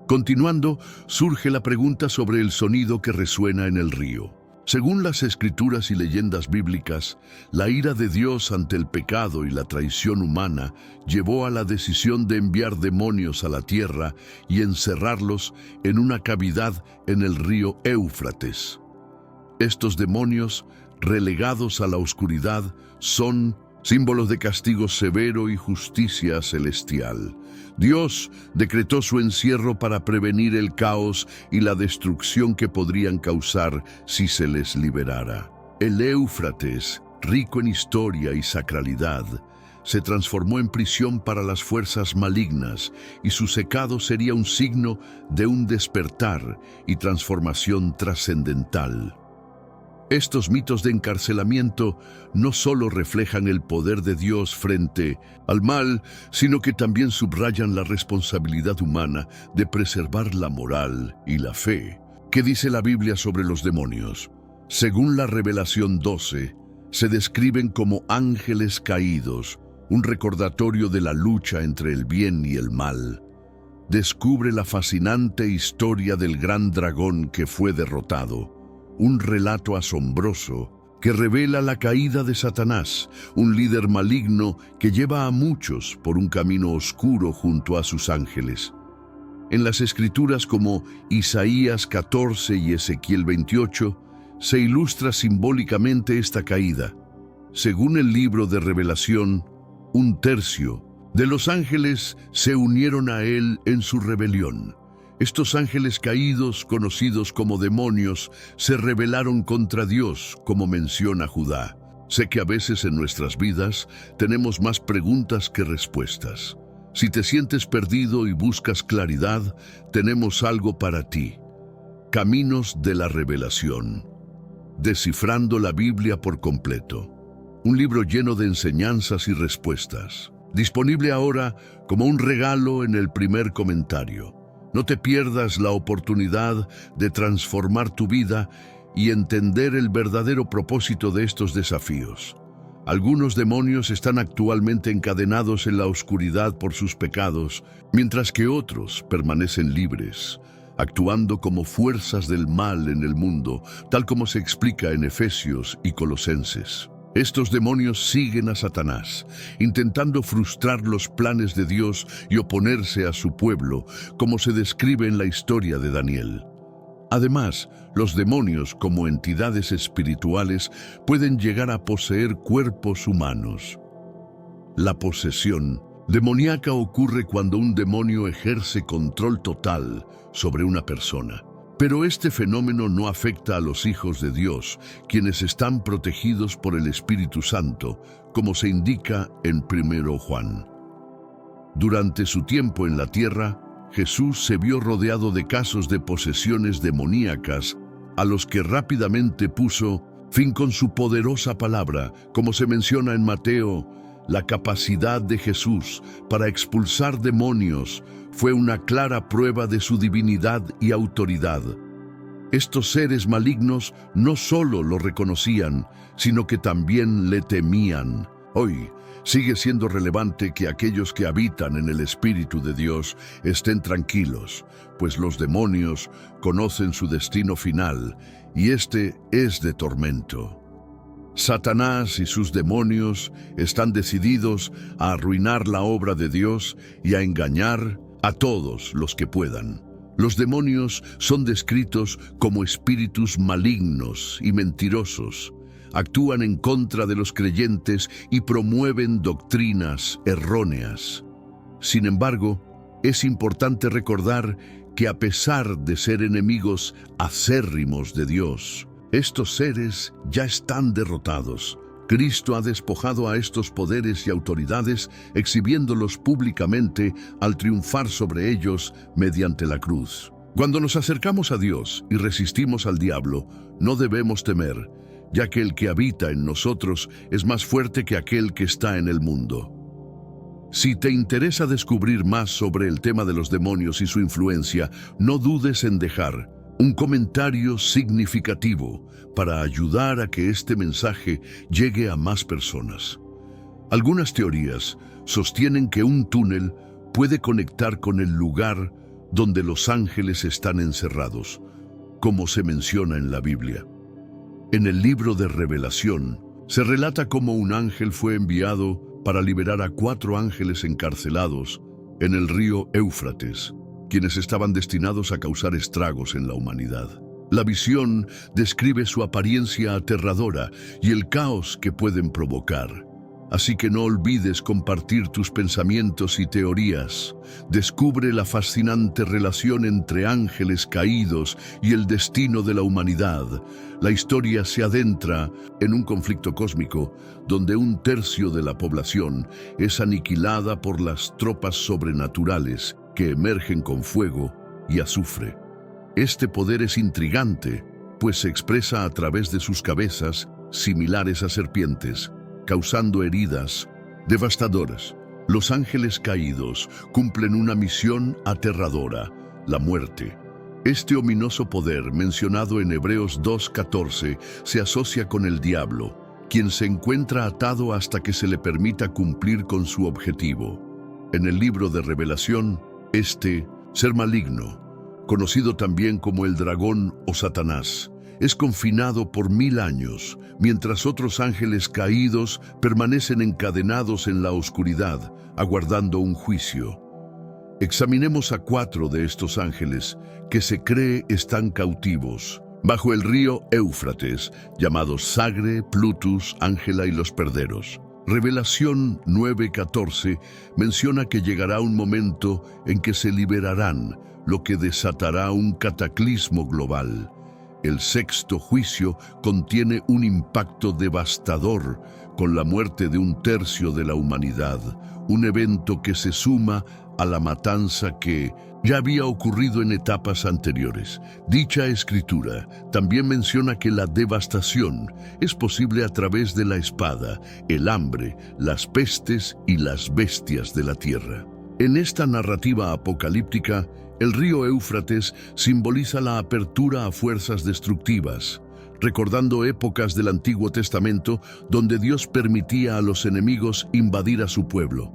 Continuando, surge la pregunta sobre el sonido que resuena en el río. Según las escrituras y leyendas bíblicas, la ira de Dios ante el pecado y la traición humana llevó a la decisión de enviar demonios a la tierra y encerrarlos en una cavidad en el río Éufrates. Estos demonios, relegados a la oscuridad, son símbolos de castigo severo y justicia celestial. Dios decretó su encierro para prevenir el caos y la destrucción que podrían causar si se les liberara. El Éufrates, rico en historia y sacralidad, se transformó en prisión para las fuerzas malignas y su secado sería un signo de un despertar y transformación trascendental. Estos mitos de encarcelamiento no solo reflejan el poder de Dios frente al mal, sino que también subrayan la responsabilidad humana de preservar la moral y la fe. ¿Qué dice la Biblia sobre los demonios? Según la Revelación 12, se describen como ángeles caídos, un recordatorio de la lucha entre el bien y el mal. Descubre la fascinante historia del gran dragón que fue derrotado. Un relato asombroso que revela la caída de Satanás, un líder maligno que lleva a muchos por un camino oscuro junto a sus ángeles. En las escrituras como Isaías 14 y Ezequiel 28, se ilustra simbólicamente esta caída. Según el libro de Revelación, 1/3 de los ángeles se unieron a él en su rebelión. Estos ángeles caídos, conocidos como demonios, se rebelaron contra Dios, como menciona Judá. Sé que a veces en nuestras vidas tenemos más preguntas que respuestas. Si te sientes perdido y buscas claridad, tenemos algo para ti. Caminos de la Revelación. Descifrando la Biblia por completo. Un libro lleno de enseñanzas y respuestas. Disponible ahora como un regalo en el primer comentario. No te pierdas la oportunidad de transformar tu vida y entender el verdadero propósito de estos desafíos. Algunos demonios están actualmente encadenados en la oscuridad por sus pecados, mientras que otros permanecen libres, actuando como fuerzas del mal en el mundo, tal como se explica en Efesios y Colosenses. Estos demonios siguen a Satanás, intentando frustrar los planes de Dios y oponerse a su pueblo, como se describe en la historia de Daniel. Además, los demonios, como entidades espirituales, pueden llegar a poseer cuerpos humanos. La posesión demoníaca ocurre cuando un demonio ejerce control total sobre una persona. Pero este fenómeno no afecta a los hijos de Dios, quienes están protegidos por el Espíritu Santo, como se indica en 1 Juan. Durante su tiempo en la tierra, Jesús se vio rodeado de casos de posesiones demoníacas, a los que rápidamente puso fin con su poderosa palabra, como se menciona en Mateo. La capacidad de Jesús para expulsar demonios fue una clara prueba de su divinidad y autoridad. Estos seres malignos no solo lo reconocían, sino que también le temían. Hoy sigue siendo relevante que aquellos que habitan en el Espíritu de Dios estén tranquilos, pues los demonios conocen su destino final, y este es de tormento. Satanás y sus demonios están decididos a arruinar la obra de Dios y a engañar a todos los que puedan. Los demonios son descritos como espíritus malignos y mentirosos. Actúan en contra de los creyentes y promueven doctrinas erróneas. Sin embargo, es importante recordar que a pesar de ser enemigos acérrimos de Dios, estos seres ya están derrotados. Cristo ha despojado a estos poderes y autoridades, exhibiéndolos públicamente al triunfar sobre ellos mediante la cruz. Cuando nos acercamos a Dios y resistimos al diablo, no debemos temer, ya que el que habita en nosotros es más fuerte que aquel que está en el mundo. Si te interesa descubrir más sobre el tema de los demonios y su influencia, no dudes en dejar un comentario significativo para ayudar a que este mensaje llegue a más personas. Algunas teorías sostienen que un túnel puede conectar con el lugar donde los ángeles están encerrados, como se menciona en la Biblia. En el libro de Revelación, se relata cómo un ángel fue enviado para liberar a 4 ángeles encarcelados en el río Éufrates, quienes estaban destinados a causar estragos en la humanidad. La visión describe su apariencia aterradora y el caos que pueden provocar. Así que no olvides compartir tus pensamientos y teorías. Descubre la fascinante relación entre ángeles caídos y el destino de la humanidad. La historia se adentra en un conflicto cósmico donde 1/3 de la población es aniquilada por las tropas sobrenaturales que emergen con fuego y azufre. Este poder es intrigante, pues se expresa a través de sus cabezas similares a serpientes, causando heridas devastadoras. Los ángeles caídos cumplen una misión aterradora, la muerte. Este ominoso poder, mencionado en Hebreos 2:14, se asocia con el diablo, quien se encuentra atado hasta que se le permita cumplir con su objetivo. En el libro de Revelación, este ser maligno, conocido también como el dragón o Satanás, es confinado por 1000 años, mientras otros ángeles caídos permanecen encadenados en la oscuridad, aguardando un juicio. Examinemos a 4 de estos ángeles que se cree están cautivos bajo el río Éufrates, llamados Sagre, Plutus, Ángela y los Perderos. Revelación 9:14 menciona que llegará un momento en que se liberarán, lo que desatará un cataclismo global. El sexto juicio contiene un impacto devastador, con la muerte de un tercio de la humanidad, un evento que se suma a la matanza que ya había ocurrido en etapas anteriores. Dicha escritura también menciona que la devastación es posible a través de la espada, el hambre, las pestes y las bestias de la tierra. En esta narrativa apocalíptica, el río Éufrates simboliza la apertura a fuerzas destructivas, recordando épocas del Antiguo Testamento donde Dios permitía a los enemigos invadir a su pueblo.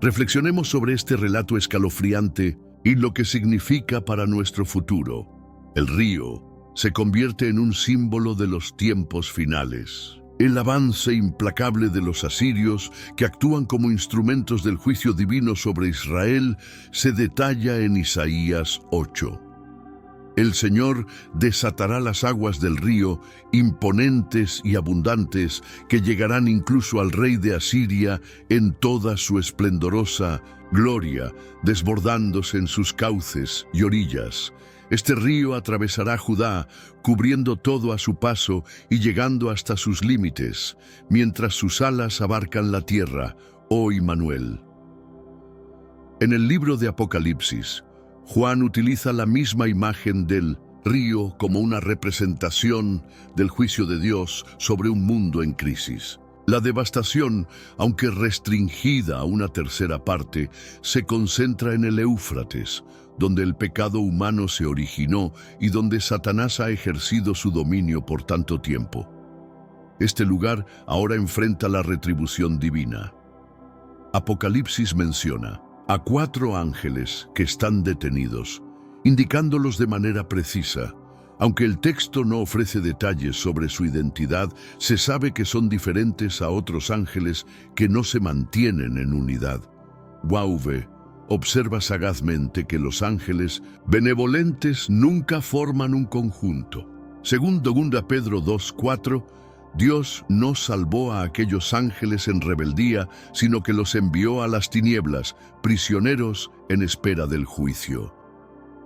Reflexionemos sobre este relato escalofriante y lo que significa para nuestro futuro. El río se convierte en un símbolo de los tiempos finales. El avance implacable de los asirios, que actúan como instrumentos del juicio divino sobre Israel, se detalla en Isaías 8. El Señor desatará las aguas del río, imponentes y abundantes, que llegarán incluso al rey de Asiria en toda su esplendorosa gloria, desbordándose en sus cauces y orillas. Este río atravesará Judá, cubriendo todo a su paso y llegando hasta sus límites, mientras sus alas abarcan la tierra, oh Immanuel. En el libro de Apocalipsis, Juan utiliza la misma imagen del río como una representación del juicio de Dios sobre un mundo en crisis. La devastación, aunque restringida a una tercera parte, se concentra en el Éufrates, donde el pecado humano se originó y donde Satanás ha ejercido su dominio por tanto tiempo. Este lugar ahora enfrenta la retribución divina. Apocalipsis menciona a 4 ángeles que están detenidos, indicándolos de manera precisa. Aunque el texto no ofrece detalles sobre su identidad, se sabe que son diferentes a otros ángeles que no se mantienen en unidad. Wauve observa sagazmente que los ángeles benevolentes nunca forman un conjunto. Según 2 Pedro 2:4, Dios no salvó a aquellos ángeles en rebeldía, sino que los envió a las tinieblas, prisioneros en espera del juicio.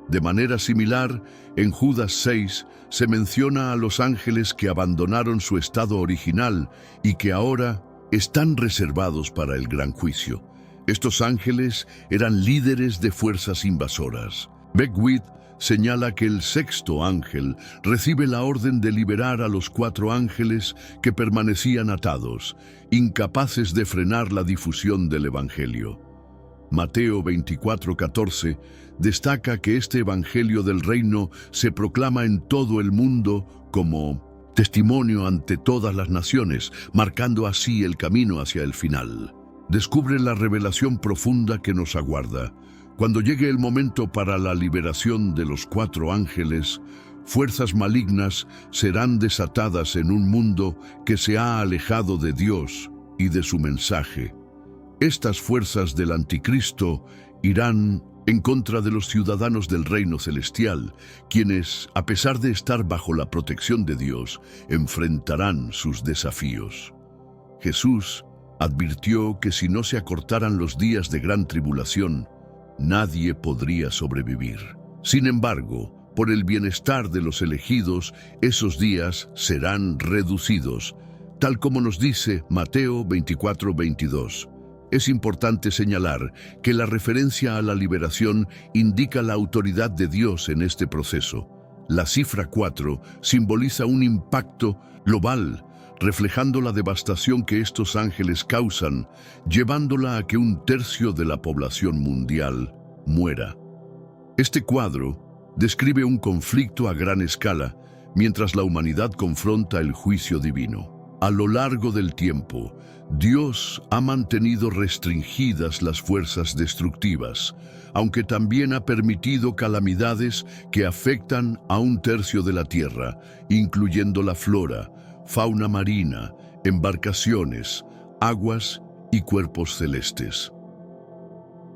De manera similar, en Judas 6 se menciona a los ángeles que abandonaron su estado original y que ahora están reservados para el gran juicio. Estos ángeles eran líderes de fuerzas invasoras. Beckwith señala que el sexto ángel recibe la orden de liberar a los 4 ángeles que permanecían atados, incapaces de frenar la difusión del Evangelio. Mateo 24:14 destaca que este Evangelio del Reino se proclama en todo el mundo como testimonio ante todas las naciones, marcando así el camino hacia el final. Descubre la revelación profunda que nos aguarda. Cuando llegue el momento para la liberación de los 4 ángeles, fuerzas malignas serán desatadas en un mundo que se ha alejado de Dios y de su mensaje. Estas fuerzas del anticristo irán en contra de los ciudadanos del reino celestial, quienes, a pesar de estar bajo la protección de Dios, enfrentarán sus desafíos. Jesús advirtió que si no se acortaran los días de gran tribulación, nadie podría sobrevivir. Sin embargo, por el bienestar de los elegidos, esos días serán reducidos, tal como nos dice Mateo 24:22. Es importante señalar que la referencia a la liberación indica la autoridad de Dios en este proceso. La cifra 4 simboliza un impacto global, reflejando la devastación que estos ángeles causan, llevándola a que un tercio de la población mundial muera. Este cuadro describe un conflicto a gran escala, mientras la humanidad confronta el juicio divino. A lo largo del tiempo, Dios ha mantenido restringidas las fuerzas destructivas, aunque también ha permitido calamidades que afectan a un tercio de la tierra, incluyendo la flora, fauna marina, embarcaciones, aguas y cuerpos celestes.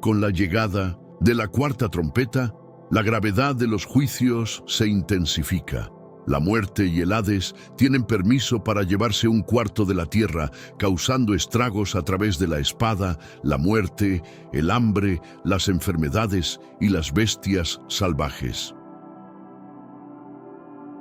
Con la llegada de la 4ª trompeta, la gravedad de los juicios se intensifica. La muerte y el Hades tienen permiso para llevarse un cuarto de la tierra, causando estragos a través de la espada, la muerte, el hambre, las enfermedades y las bestias salvajes.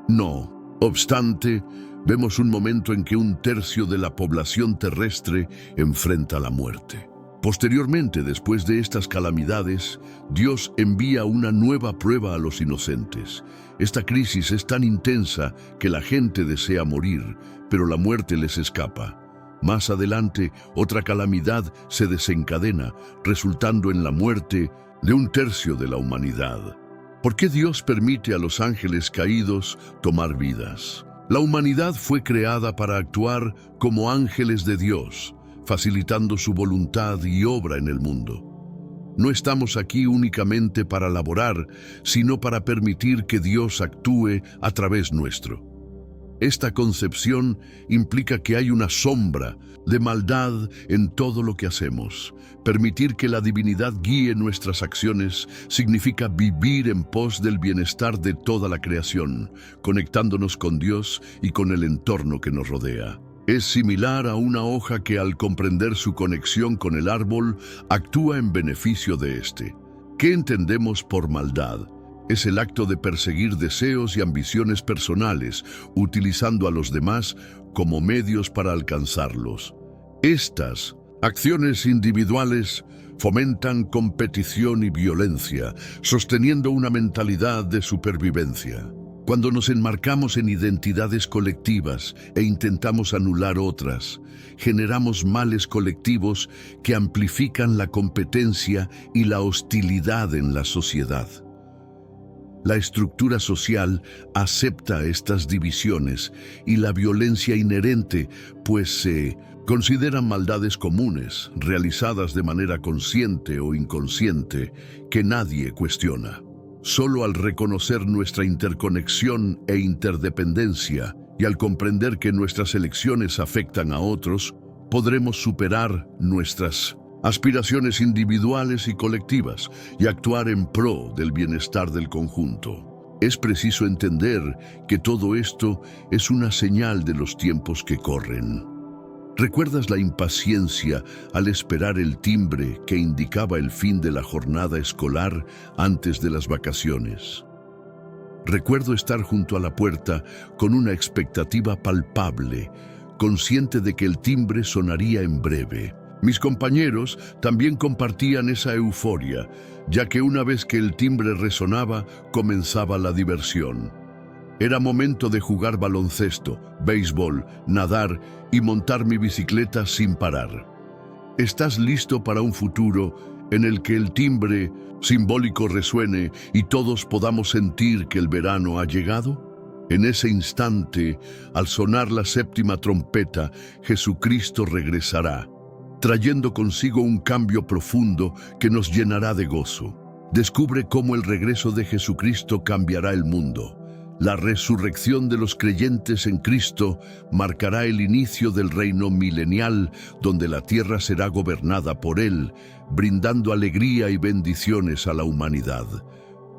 No obstante, vemos un momento en que un tercio de la población terrestre enfrenta la muerte. Posteriormente, después de estas calamidades, Dios envía una nueva prueba a los inocentes. Esta crisis es tan intensa que la gente desea morir, pero la muerte les escapa. Más adelante, otra calamidad se desencadena, resultando en la muerte de un tercio de la humanidad. ¿Por qué Dios permite a los ángeles caídos tomar vidas? La humanidad fue creada para actuar como ángeles de Dios, facilitando su voluntad y obra en el mundo. No estamos aquí únicamente para laborar, sino para permitir que Dios actúe a través nuestro. Esta concepción implica que hay una sombra de maldad en todo lo que hacemos. Permitir que la divinidad guíe nuestras acciones significa vivir en pos del bienestar de toda la creación, conectándonos con Dios y con el entorno que nos rodea. Es similar a una hoja que, al comprender su conexión con el árbol, actúa en beneficio de éste. ¿Qué entendemos por maldad? Es el acto de perseguir deseos y ambiciones personales, utilizando a los demás como medios para alcanzarlos. Estas acciones individuales fomentan competición y violencia, sosteniendo una mentalidad de supervivencia. Cuando nos enmarcamos en identidades colectivas e intentamos anular otras, generamos males colectivos que amplifican la competencia y la hostilidad en la sociedad. La estructura social acepta estas divisiones y la violencia inherente, pues se consideran maldades comunes, realizadas de manera consciente o inconsciente, que nadie cuestiona. Solo al reconocer nuestra interconexión e interdependencia y al comprender que nuestras elecciones afectan a otros, podremos superar nuestras aspiraciones individuales y colectivas y actuar en pro del bienestar del conjunto. Es preciso entender que todo esto es una señal de los tiempos que corren. ¿Recuerdas la impaciencia al esperar el timbre que indicaba el fin de la jornada escolar antes de las vacaciones? Recuerdo estar junto a la puerta con una expectativa palpable, consciente de que el timbre sonaría en breve. Mis compañeros también compartían esa euforia, ya que una vez que el timbre resonaba, comenzaba la diversión. Era momento de jugar baloncesto, béisbol, nadar y montar mi bicicleta sin parar. ¿Estás listo para un futuro en el que el timbre simbólico resuene y todos podamos sentir que el verano ha llegado? En ese instante, al sonar la séptima trompeta, Jesucristo regresará, trayendo consigo un cambio profundo que nos llenará de gozo. Descubre cómo el regreso de Jesucristo cambiará el mundo. La resurrección de los creyentes en Cristo marcará el inicio del reino milenial, donde la tierra será gobernada por Él, brindando alegría y bendiciones a la humanidad.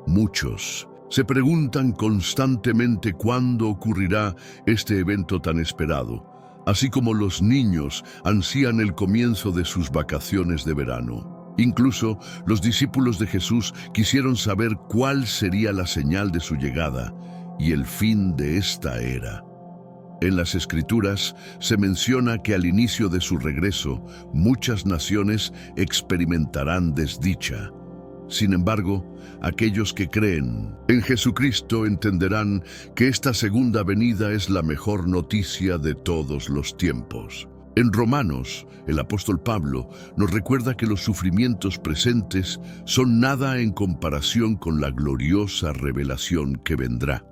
Muchos se preguntan constantemente cuándo ocurrirá este evento tan esperado, así como los niños ansían el comienzo de sus vacaciones de verano. Incluso los discípulos de Jesús quisieron saber cuál sería la señal de su llegada y el fin de esta era. En las Escrituras se menciona que al inicio de su regreso, muchas naciones experimentarán desdicha. Sin embargo, aquellos que creen en Jesucristo entenderán que esta segunda venida es la mejor noticia de todos los tiempos. En Romanos, el apóstol Pablo nos recuerda que los sufrimientos presentes son nada en comparación con la gloriosa revelación que vendrá.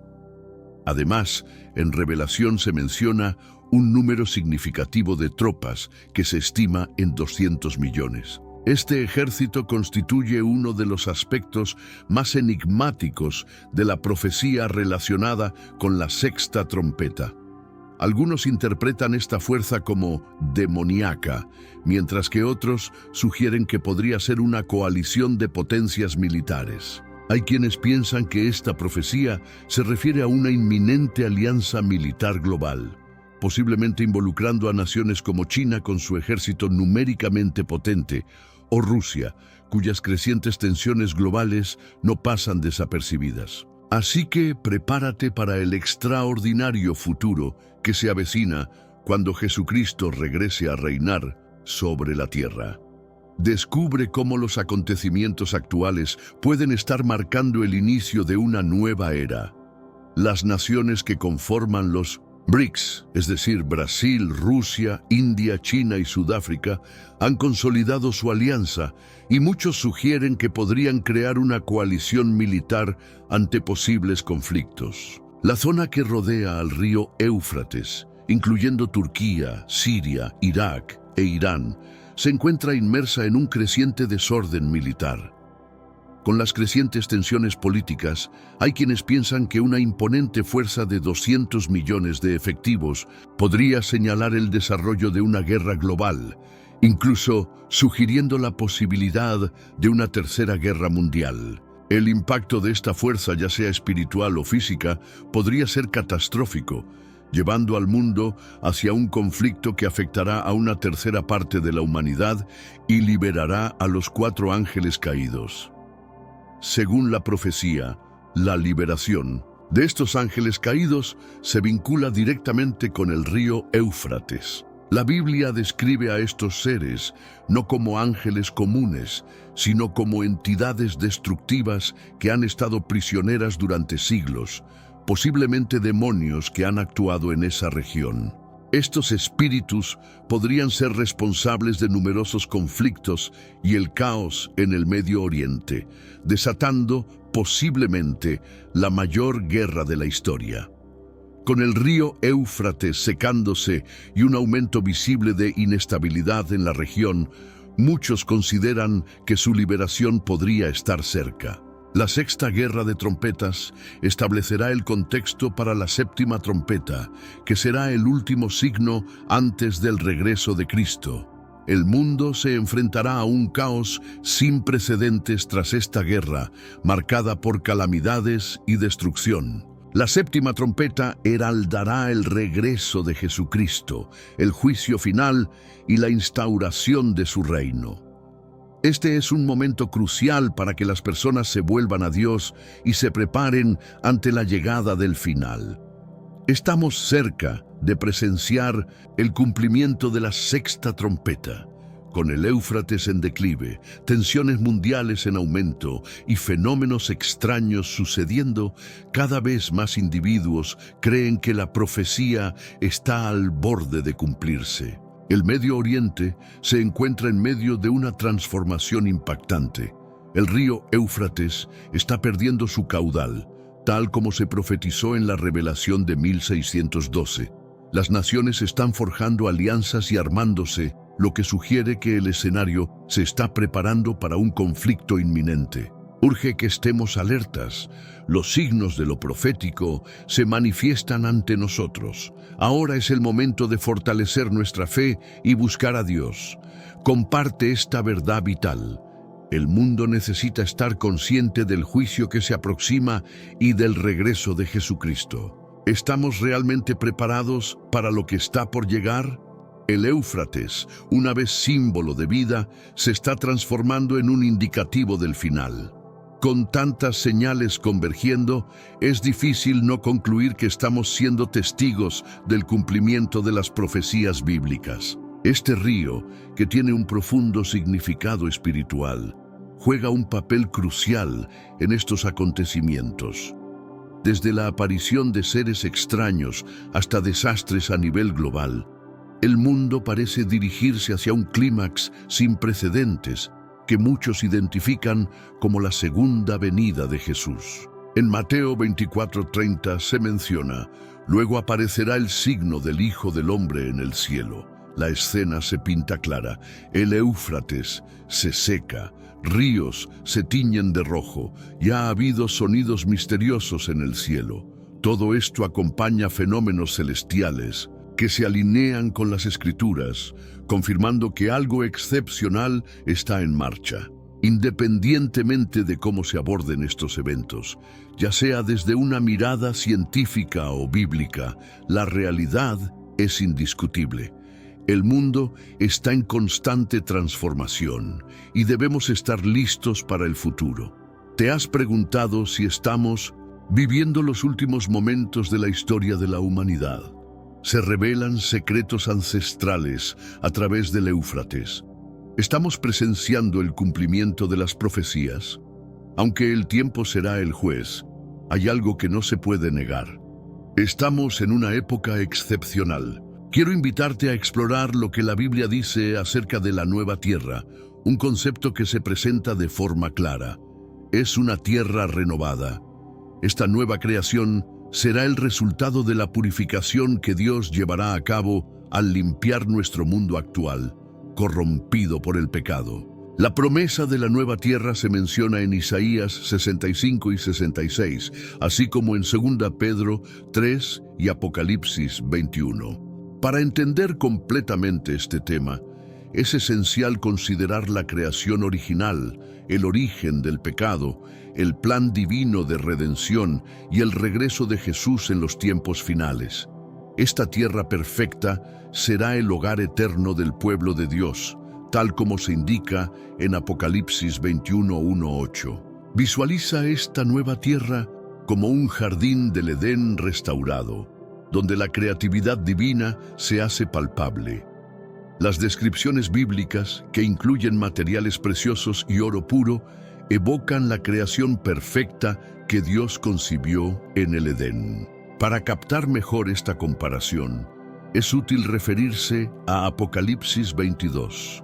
Además, en Revelación se menciona un número significativo de tropas que se estima en 200 millones. Este ejército constituye uno de los aspectos más enigmáticos de la profecía relacionada con la sexta trompeta. Algunos interpretan esta fuerza como demoníaca, mientras que otros sugieren que podría ser una coalición de potencias militares. Hay quienes piensan que esta profecía se refiere a una inminente alianza militar global, posiblemente involucrando a naciones como China con su ejército numéricamente potente, o Rusia, cuyas crecientes tensiones globales no pasan desapercibidas. Así que prepárate para el extraordinario futuro que se avecina cuando Jesucristo regrese a reinar sobre la tierra. Descubre cómo los acontecimientos actuales pueden estar marcando el inicio de una nueva era. Las naciones que conforman los BRICS, es decir, Brasil, Rusia, India, China y Sudáfrica, han consolidado su alianza y muchos sugieren que podrían crear una coalición militar ante posibles conflictos. La zona que rodea al río Éufrates, incluyendo Turquía, Siria, Irak e Irán, se encuentra inmersa en un creciente desorden militar. Con las crecientes tensiones políticas, hay quienes piensan que una imponente fuerza de 200 millones de efectivos podría señalar el desarrollo de una guerra global, incluso sugiriendo la posibilidad de una tercera guerra mundial. El impacto de esta fuerza, ya sea espiritual o física, podría ser catastrófico, llevando al mundo hacia un conflicto que afectará a una tercera parte de la humanidad y liberará a los 4 ángeles caídos. Según la profecía, la liberación de estos ángeles caídos se vincula directamente con el río Éufrates. La Biblia describe a estos seres no como ángeles comunes, sino como entidades destructivas que han estado prisioneras durante siglos, posiblemente demonios que han actuado en esa región. Estos espíritus podrían ser responsables de numerosos conflictos y el caos en el Medio Oriente, desatando posiblemente la mayor guerra de la historia. Con el río Éufrates secándose y un aumento visible de inestabilidad en la región, muchos consideran que su liberación podría estar cerca. La sexta guerra de trompetas establecerá el contexto para la séptima trompeta, que será el último signo antes del regreso de Cristo. El mundo se enfrentará a un caos sin precedentes tras esta guerra, marcada por calamidades y destrucción. La séptima trompeta heraldará el regreso de Jesucristo, el juicio final y la instauración de su reino. Este es un momento crucial para que las personas se vuelvan a Dios y se preparen ante la llegada del final. Estamos cerca de presenciar el cumplimiento de la sexta trompeta. Con el Éufrates en declive, tensiones mundiales en aumento y fenómenos extraños sucediendo, cada vez más individuos creen que la profecía está al borde de cumplirse. El Medio Oriente se encuentra en medio de una transformación impactante. El río Éufrates está perdiendo su caudal, tal como se profetizó en la Revelación de 1612. Las naciones están forjando alianzas y armándose, lo que sugiere que el escenario se está preparando para un conflicto inminente. Urge que estemos alertas. Los signos de lo profético se manifiestan ante nosotros. Ahora es el momento de fortalecer nuestra fe y buscar a Dios. Comparte esta verdad vital. El mundo necesita estar consciente del juicio que se aproxima y del regreso de Jesucristo. ¿Estamos realmente preparados para lo que está por llegar? El Éufrates, una vez símbolo de vida, se está transformando en un indicativo del final. Con tantas señales convergiendo, es difícil no concluir que estamos siendo testigos del cumplimiento de las profecías bíblicas. Este río, que tiene un profundo significado espiritual, juega un papel crucial en estos acontecimientos. Desde la aparición de seres extraños hasta desastres a nivel global, el mundo parece dirigirse hacia un clímax sin precedentes que muchos identifican como la segunda venida de Jesús. En Mateo 24:30 se menciona: «Luego aparecerá el signo del Hijo del Hombre en el cielo». La escena se pinta clara. El Éufrates se seca, ríos se tiñen de rojo, y ha habido sonidos misteriosos en el cielo. Todo esto acompaña fenómenos celestiales que se alinean con las Escrituras, confirmando que algo excepcional está en marcha. Independientemente de cómo se aborden estos eventos, ya sea desde una mirada científica o bíblica, la realidad es indiscutible. El mundo está en constante transformación y debemos estar listos para el futuro. ¿Te has preguntado si estamos viviendo los últimos momentos de la historia de la humanidad? Se revelan secretos ancestrales a través del Éufrates. ¿Estamos presenciando el cumplimiento de las profecías? Aunque el tiempo será el juez, hay algo que no se puede negar. Estamos en una época excepcional. Quiero invitarte a explorar lo que la Biblia dice acerca de la nueva tierra, un concepto que se presenta de forma clara. Es una tierra renovada. Esta nueva creación será el resultado de la purificación que Dios llevará a cabo al limpiar nuestro mundo actual, corrompido por el pecado. La promesa de la nueva tierra se menciona en Isaías 65 y 66, así como en 2 Pedro 3 y Apocalipsis 21. Para entender completamente este tema, es esencial considerar la creación original, el origen del pecado, el plan divino de redención y el regreso de Jesús en los tiempos finales. Esta tierra perfecta será el hogar eterno del pueblo de Dios, tal como se indica en Apocalipsis 21:1-8. Visualiza esta nueva tierra como un jardín del Edén restaurado, donde la creatividad divina se hace palpable. Las descripciones bíblicas, que incluyen materiales preciosos y oro puro, evocan la creación perfecta que Dios concibió en el Edén. Para captar mejor esta comparación, es útil referirse a Apocalipsis 22.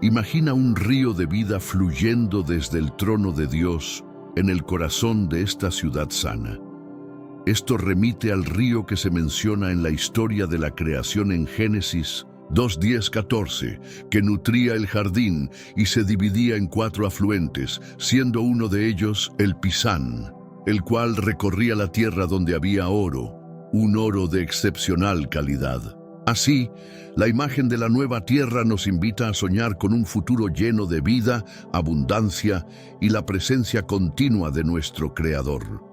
Imagina un río de vida fluyendo desde el trono de Dios en el corazón de esta ciudad sana. Esto remite al río que se menciona en la historia de la creación en Génesis 2:10-14, que nutría el jardín y se dividía en 4 afluentes, siendo uno de ellos el Pisán, el cual recorría la tierra donde había oro, un oro de excepcional calidad. Así, la imagen de la nueva tierra nos invita a soñar con un futuro lleno de vida, abundancia y la presencia continua de nuestro Creador.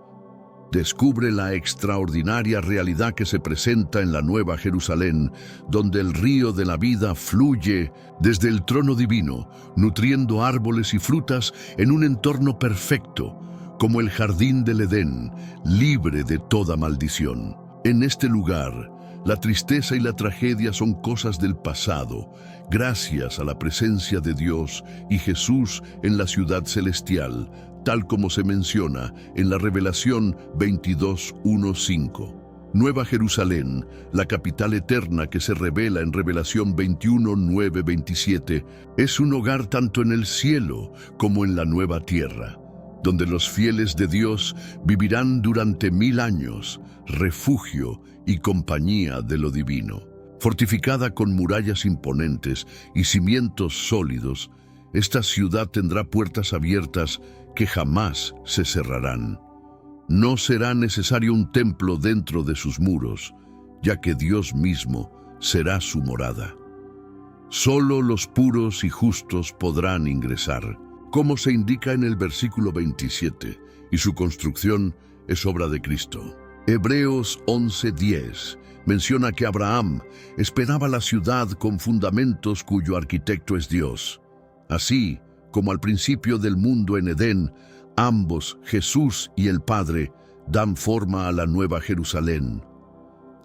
Descubre la extraordinaria realidad que se presenta en la Nueva Jerusalén, donde el río de la vida fluye desde el trono divino, nutriendo árboles y frutas en un entorno perfecto, como el jardín del Edén, libre de toda maldición. En este lugar, la tristeza y la tragedia son cosas del pasado, gracias a la presencia de Dios y Jesús en la ciudad celestial, tal como se menciona en la Revelación 22:1-5. Nueva Jerusalén, la capital eterna que se revela en Revelación 21:9-27, es un hogar tanto en el cielo como en la nueva tierra, donde los fieles de Dios vivirán durante 1000 años, refugio y compañía de lo divino. Fortificada con murallas imponentes y cimientos sólidos, esta ciudad tendrá puertas abiertas que jamás se cerrarán. No será necesario un templo dentro de sus muros, ya que Dios mismo será su morada. Solo los puros y justos podrán ingresar, como se indica en el versículo 27, y su construcción es obra de Cristo. Hebreos 11:10 menciona que Abraham esperaba la ciudad con fundamentos cuyo arquitecto es Dios. Así como al principio del mundo en Edén, ambos, Jesús y el Padre, dan forma a la Nueva Jerusalén.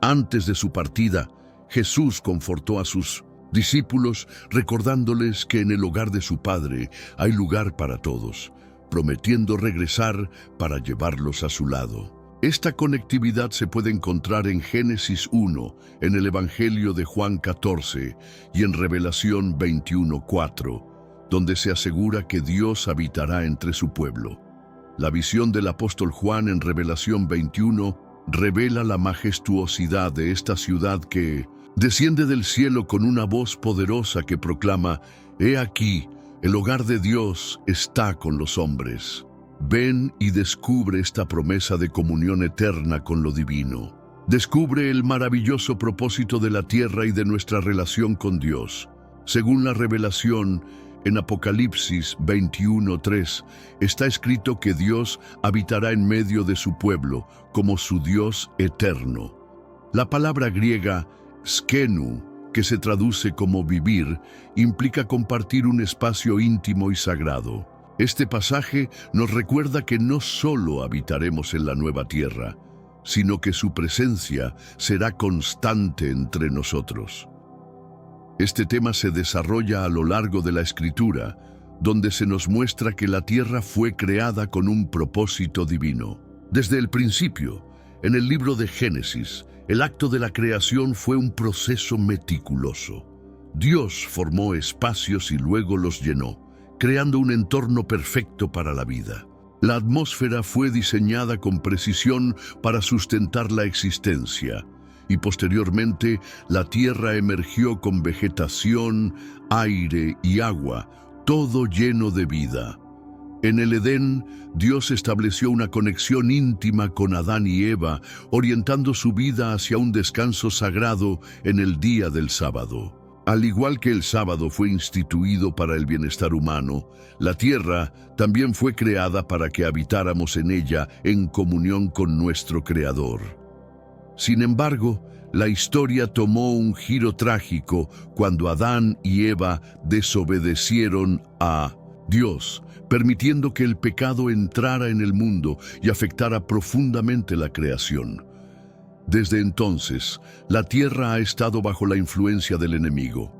Antes de su partida, Jesús confortó a sus discípulos recordándoles que en el hogar de su Padre hay lugar para todos, prometiendo regresar para llevarlos a su lado. Esta conectividad se puede encontrar en Génesis 1, en el Evangelio de Juan 14 y en Revelación 21:4, donde se asegura que Dios habitará entre su pueblo. La visión del apóstol Juan en Revelación 21 revela la majestuosidad de esta ciudad que desciende del cielo con una voz poderosa que proclama: «He aquí, el hogar de Dios está con los hombres». Ven y descubre esta promesa de comunión eterna con lo divino. Descubre el maravilloso propósito de la tierra y de nuestra relación con Dios. Según la revelación, En Apocalipsis 21:3 está escrito que Dios habitará en medio de su pueblo como su Dios eterno. La palabra griega skenu, que se traduce como vivir, implica compartir un espacio íntimo y sagrado. Este pasaje nos recuerda que no solo habitaremos en la nueva tierra, sino que su presencia será constante entre nosotros. Este tema se desarrolla a lo largo de la Escritura, donde se nos muestra que la tierra fue creada con un propósito divino. Desde el principio, en el libro de Génesis, el acto de la creación fue un proceso meticuloso. Dios formó espacios y luego los llenó, creando un entorno perfecto para la vida. La atmósfera fue diseñada con precisión para sustentar la existencia, y posteriormente la tierra emergió con vegetación, aire y agua, todo lleno de vida. En el Edén, Dios estableció una conexión íntima con Adán y Eva, orientando su vida hacia un descanso sagrado en el día del sábado. Al igual que el sábado fue instituido para el bienestar humano, la tierra también fue creada para que habitáramos en ella en comunión con nuestro Creador. Sin embargo, la historia tomó un giro trágico cuando Adán y Eva desobedecieron a Dios, permitiendo que el pecado entrara en el mundo y afectara profundamente la creación. Desde entonces, la tierra ha estado bajo la influencia del enemigo.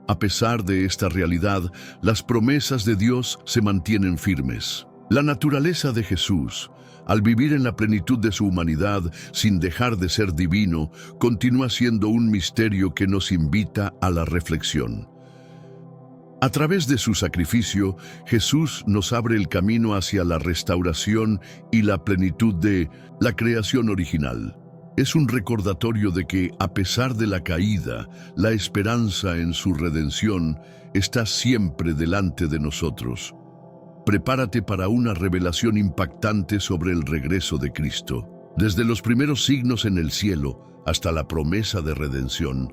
A pesar de esta realidad, las promesas de Dios se mantienen firmes. La naturaleza de Jesús, al vivir en la plenitud de su humanidad sin dejar de ser divino, continúa siendo un misterio que nos invita a la reflexión. A través de su sacrificio, Jesús nos abre el camino hacia la restauración y la plenitud de la creación original. Es un recordatorio de que, a pesar de la caída, la esperanza en su redención está siempre delante de nosotros. Prepárate para una revelación impactante sobre el regreso de Cristo. Desde los primeros signos en el cielo hasta la promesa de redención,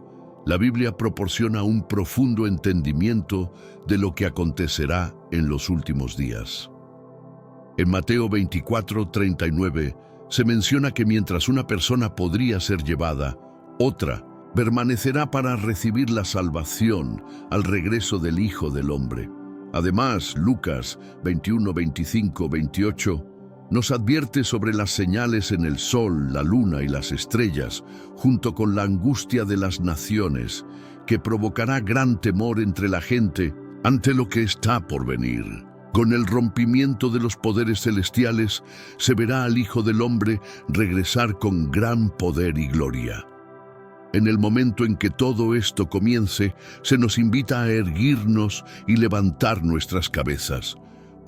la Biblia proporciona un profundo entendimiento de lo que acontecerá en los últimos días. En Mateo 24:39 se menciona que mientras una persona podría ser llevada, otra permanecerá para recibir la salvación al regreso del Hijo del Hombre. Además, Lucas 21, 25, 28 nos advierte sobre las señales en el sol, la luna y las estrellas, junto con la angustia de las naciones, que provocará gran temor entre la gente ante lo que está por venir. Con el rompimiento de los poderes celestiales, se verá al Hijo del Hombre regresar con gran poder y gloria. En el momento en que todo esto comience, se nos invita a erguirnos y levantar nuestras cabezas,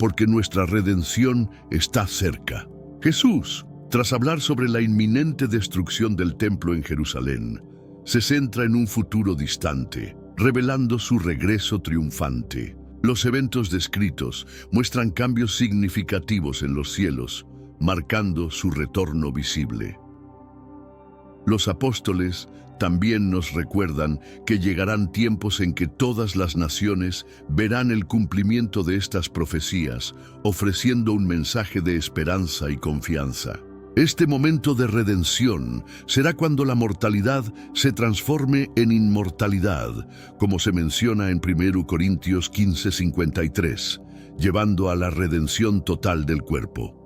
porque nuestra redención está cerca. Jesús, tras hablar sobre la inminente destrucción del templo en Jerusalén, se centra en un futuro distante, revelando su regreso triunfante. Los eventos descritos muestran cambios significativos en los cielos, marcando su retorno visible. Los apóstoles también nos recuerdan que llegarán tiempos en que todas las naciones verán el cumplimiento de estas profecías, ofreciendo un mensaje de esperanza y confianza. Este momento de redención será cuando la mortalidad se transforme en inmortalidad, como se menciona en 1 Corintios 15:53, llevando a la redención total del cuerpo.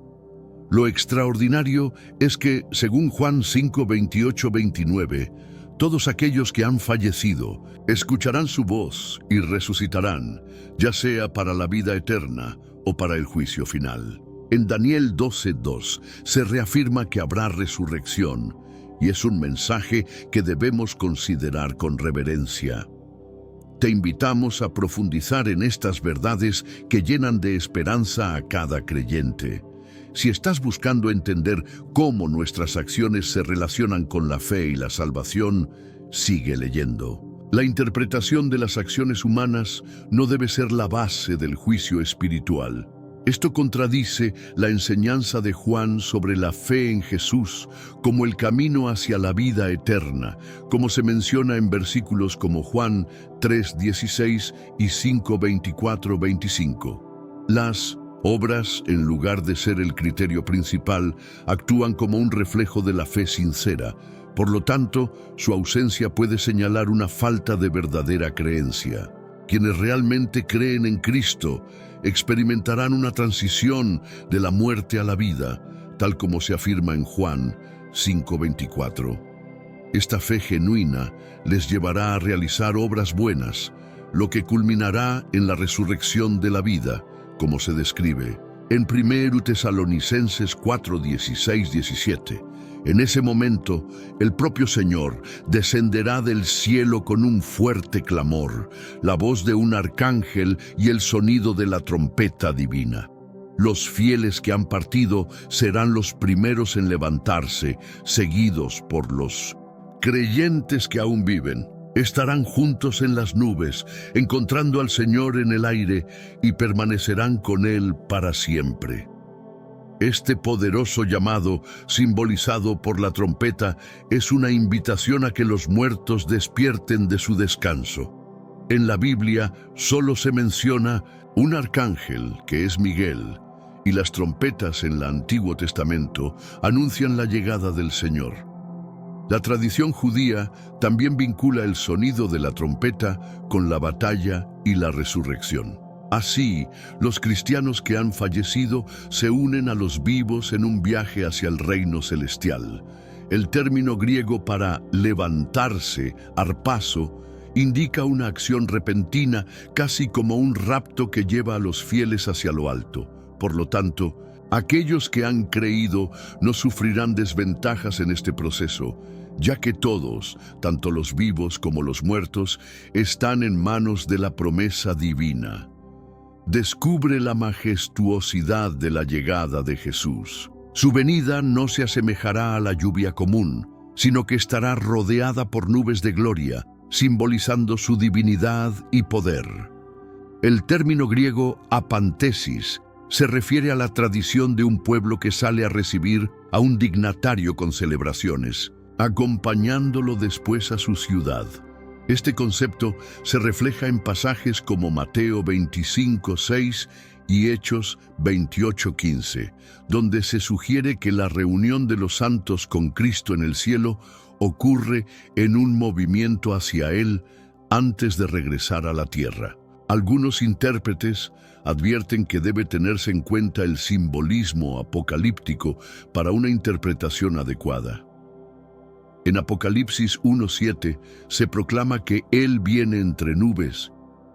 Lo extraordinario es que, según Juan 5:28-29, todos aquellos que han fallecido escucharán su voz y resucitarán, ya sea para la vida eterna o para el juicio final. En Daniel 12:2 se reafirma que habrá resurrección, y es un mensaje que debemos considerar con reverencia. Te invitamos a profundizar en estas verdades que llenan de esperanza a cada creyente. Si estás buscando entender cómo nuestras acciones se relacionan con la fe y la salvación, sigue leyendo. La interpretación de las acciones humanas no debe ser la base del juicio espiritual. Esto contradice la enseñanza de Juan sobre la fe en Jesús como el camino hacia la vida eterna, como se menciona en versículos como Juan 3:16 y 5:24-25. Las obras, en lugar de ser el criterio principal, actúan como un reflejo de la fe sincera. Por lo tanto, su ausencia puede señalar una falta de verdadera creencia. Quienes realmente creen en Cristo experimentarán una transición de la muerte a la vida, tal como se afirma en Juan 5:24. Esta fe genuina les llevará a realizar obras buenas, lo que culminará en la resurrección de la vida, como se describe en 1 Tesalonicenses 4:16-17. En ese momento, el propio Señor descenderá del cielo con un fuerte clamor, la voz de un arcángel y el sonido de la trompeta divina. Los fieles que han partido serán los primeros en levantarse, seguidos por los creyentes que aún viven. Estarán juntos en las nubes, encontrando al Señor en el aire y permanecerán con Él para siempre. Este poderoso llamado, simbolizado por la trompeta, es una invitación a que los muertos despierten de su descanso. En la Biblia solo se menciona un arcángel, que es Miguel, y las trompetas en el Antiguo Testamento anuncian la llegada del Señor. La tradición judía también vincula el sonido de la trompeta con la batalla y la resurrección. Así, los cristianos que han fallecido se unen a los vivos en un viaje hacia el reino celestial. El término griego para levantarse, arpazo, indica una acción repentina, casi como un rapto que lleva a los fieles hacia lo alto. Por lo tanto, aquellos que han creído no sufrirán desventajas en este proceso, ya que todos, tanto los vivos como los muertos, están en manos de la promesa divina. Descubre la majestuosidad de la llegada de Jesús. Su venida no se asemejará a la lluvia común, sino que estará rodeada por nubes de gloria, simbolizando su divinidad y poder. El término griego apantesis se refiere a la tradición de un pueblo que sale a recibir a un dignatario con celebraciones, acompañándolo después a su ciudad. Este concepto se refleja en pasajes como Mateo 25:6 y Hechos 28:15, donde se sugiere que la reunión de los santos con Cristo en el cielo ocurre en un movimiento hacia Él antes de regresar a la tierra. Algunos intérpretes advierten que debe tenerse en cuenta el simbolismo apocalíptico para una interpretación adecuada. En Apocalipsis 1:7 se proclama que Él viene entre nubes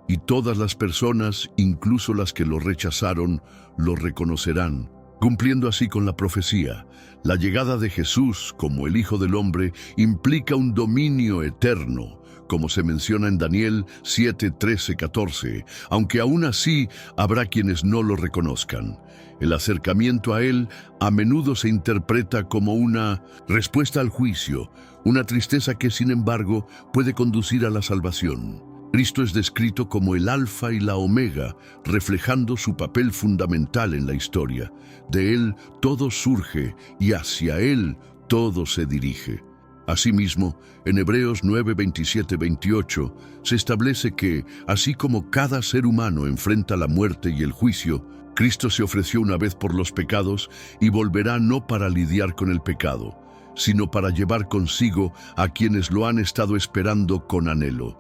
y todas las personas, incluso las que lo rechazaron, lo reconocerán, cumpliendo así con la profecía. La llegada de Jesús como el Hijo del Hombre implica un dominio eterno, como se menciona en Daniel 7:13-14, aunque aún así habrá quienes no lo reconozcan. El acercamiento a Él a menudo se interpreta como una respuesta al juicio, una tristeza que, sin embargo, puede conducir a la salvación. Cristo es descrito como el Alfa y la Omega, reflejando su papel fundamental en la historia. De Él todo surge y hacia Él todo se dirige. Asimismo, en Hebreos 9:27-28 se establece que, así como cada ser humano enfrenta la muerte y el juicio, Cristo se ofreció una vez por los pecados y volverá no para lidiar con el pecado, sino para llevar consigo a quienes lo han estado esperando con anhelo.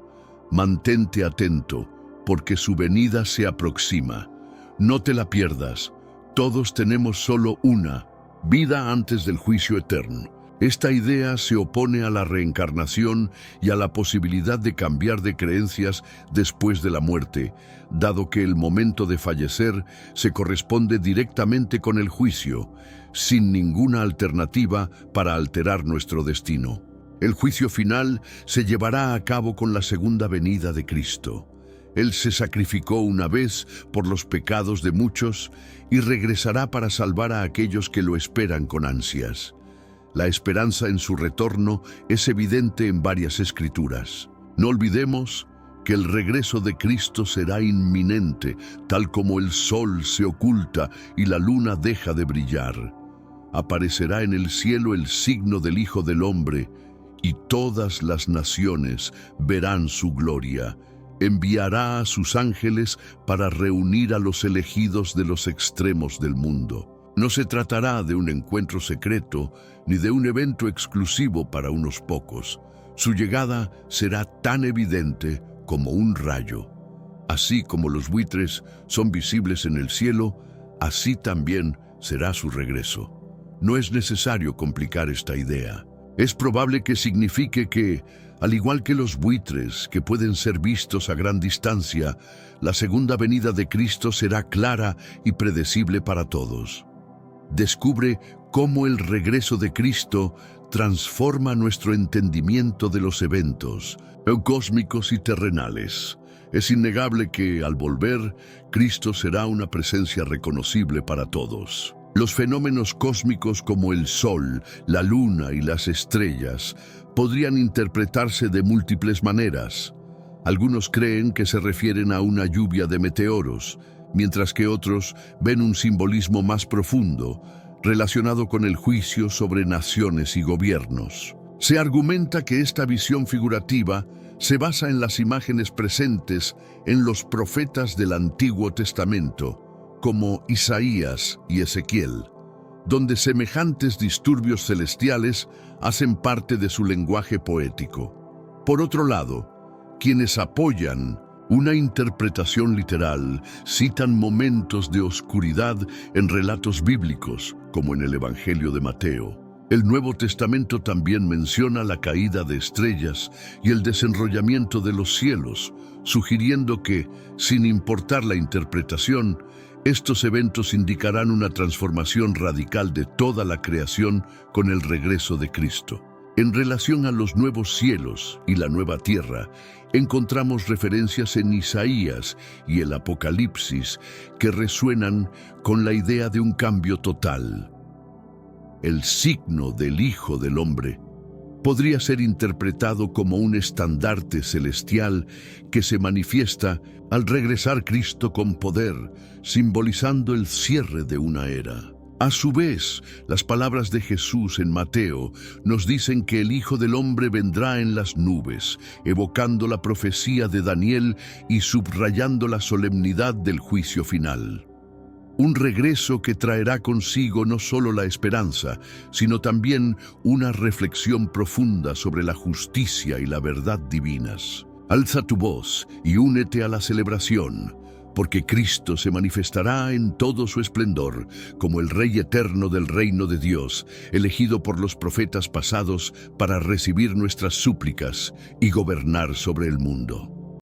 Mantente atento, porque su venida se aproxima. No te la pierdas. Todos tenemos solo una vida antes del juicio eterno. Esta idea se opone a la reencarnación y a la posibilidad de cambiar de creencias después de la muerte, dado que el momento de fallecer se corresponde directamente con el juicio, sin ninguna alternativa para alterar nuestro destino. El juicio final se llevará a cabo con la segunda venida de Cristo. Él se sacrificó una vez por los pecados de muchos y regresará para salvar a aquellos que lo esperan con ansias. La esperanza en su retorno es evidente en varias escrituras. No olvidemos que el regreso de Cristo será inminente, tal como el sol se oculta y la luna deja de brillar. Aparecerá en el cielo el signo del Hijo del Hombre, y todas las naciones verán su gloria. Enviará a sus ángeles para reunir a los elegidos de los extremos del mundo. No se tratará de un encuentro secreto ni de un evento exclusivo para unos pocos. Su llegada será tan evidente como un rayo. Así como los buitres son visibles en el cielo, así también será su regreso. No es necesario complicar esta idea. Es probable que signifique que, al igual que los buitres que pueden ser vistos a gran distancia, la segunda venida de Cristo será clara y predecible para todos. Descubre cómo el regreso de Cristo transforma nuestro entendimiento de los eventos cósmicos y terrenales. Es innegable que, al volver, Cristo será una presencia reconocible para todos. Los fenómenos cósmicos como el Sol, la Luna y las estrellas podrían interpretarse de múltiples maneras. Algunos creen que se refieren a una lluvia de meteoros, mientras que otros ven un simbolismo más profundo, relacionado con el juicio sobre naciones y gobiernos. Se argumenta que esta visión figurativa se basa en las imágenes presentes en los profetas del Antiguo Testamento, como Isaías y Ezequiel, donde semejantes disturbios celestiales hacen parte de su lenguaje poético. Por otro lado, quienes apoyan una interpretación literal citan momentos de oscuridad en relatos bíblicos, como en el Evangelio de Mateo. El Nuevo Testamento también menciona la caída de estrellas y el desenrollamiento de los cielos, sugiriendo que, sin importar la interpretación, estos eventos indicarán una transformación radical de toda la creación con el regreso de Cristo. En relación a los nuevos cielos y la nueva tierra, encontramos referencias en Isaías y el Apocalipsis que resuenan con la idea de un cambio total. El signo del Hijo del Hombre podría ser interpretado como un estandarte celestial que se manifiesta al regresar Cristo con poder, simbolizando el cierre de una era. A su vez, las palabras de Jesús en Mateo nos dicen que el Hijo del Hombre vendrá en las nubes, evocando la profecía de Daniel y subrayando la solemnidad del juicio final. Un regreso que traerá consigo no solo la esperanza, sino también una reflexión profunda sobre la justicia y la verdad divinas. Alza tu voz y únete a la celebración, porque Cristo se manifestará en todo su esplendor, como el Rey eterno del reino de Dios, elegido por los profetas pasados para recibir nuestras súplicas y gobernar sobre el mundo.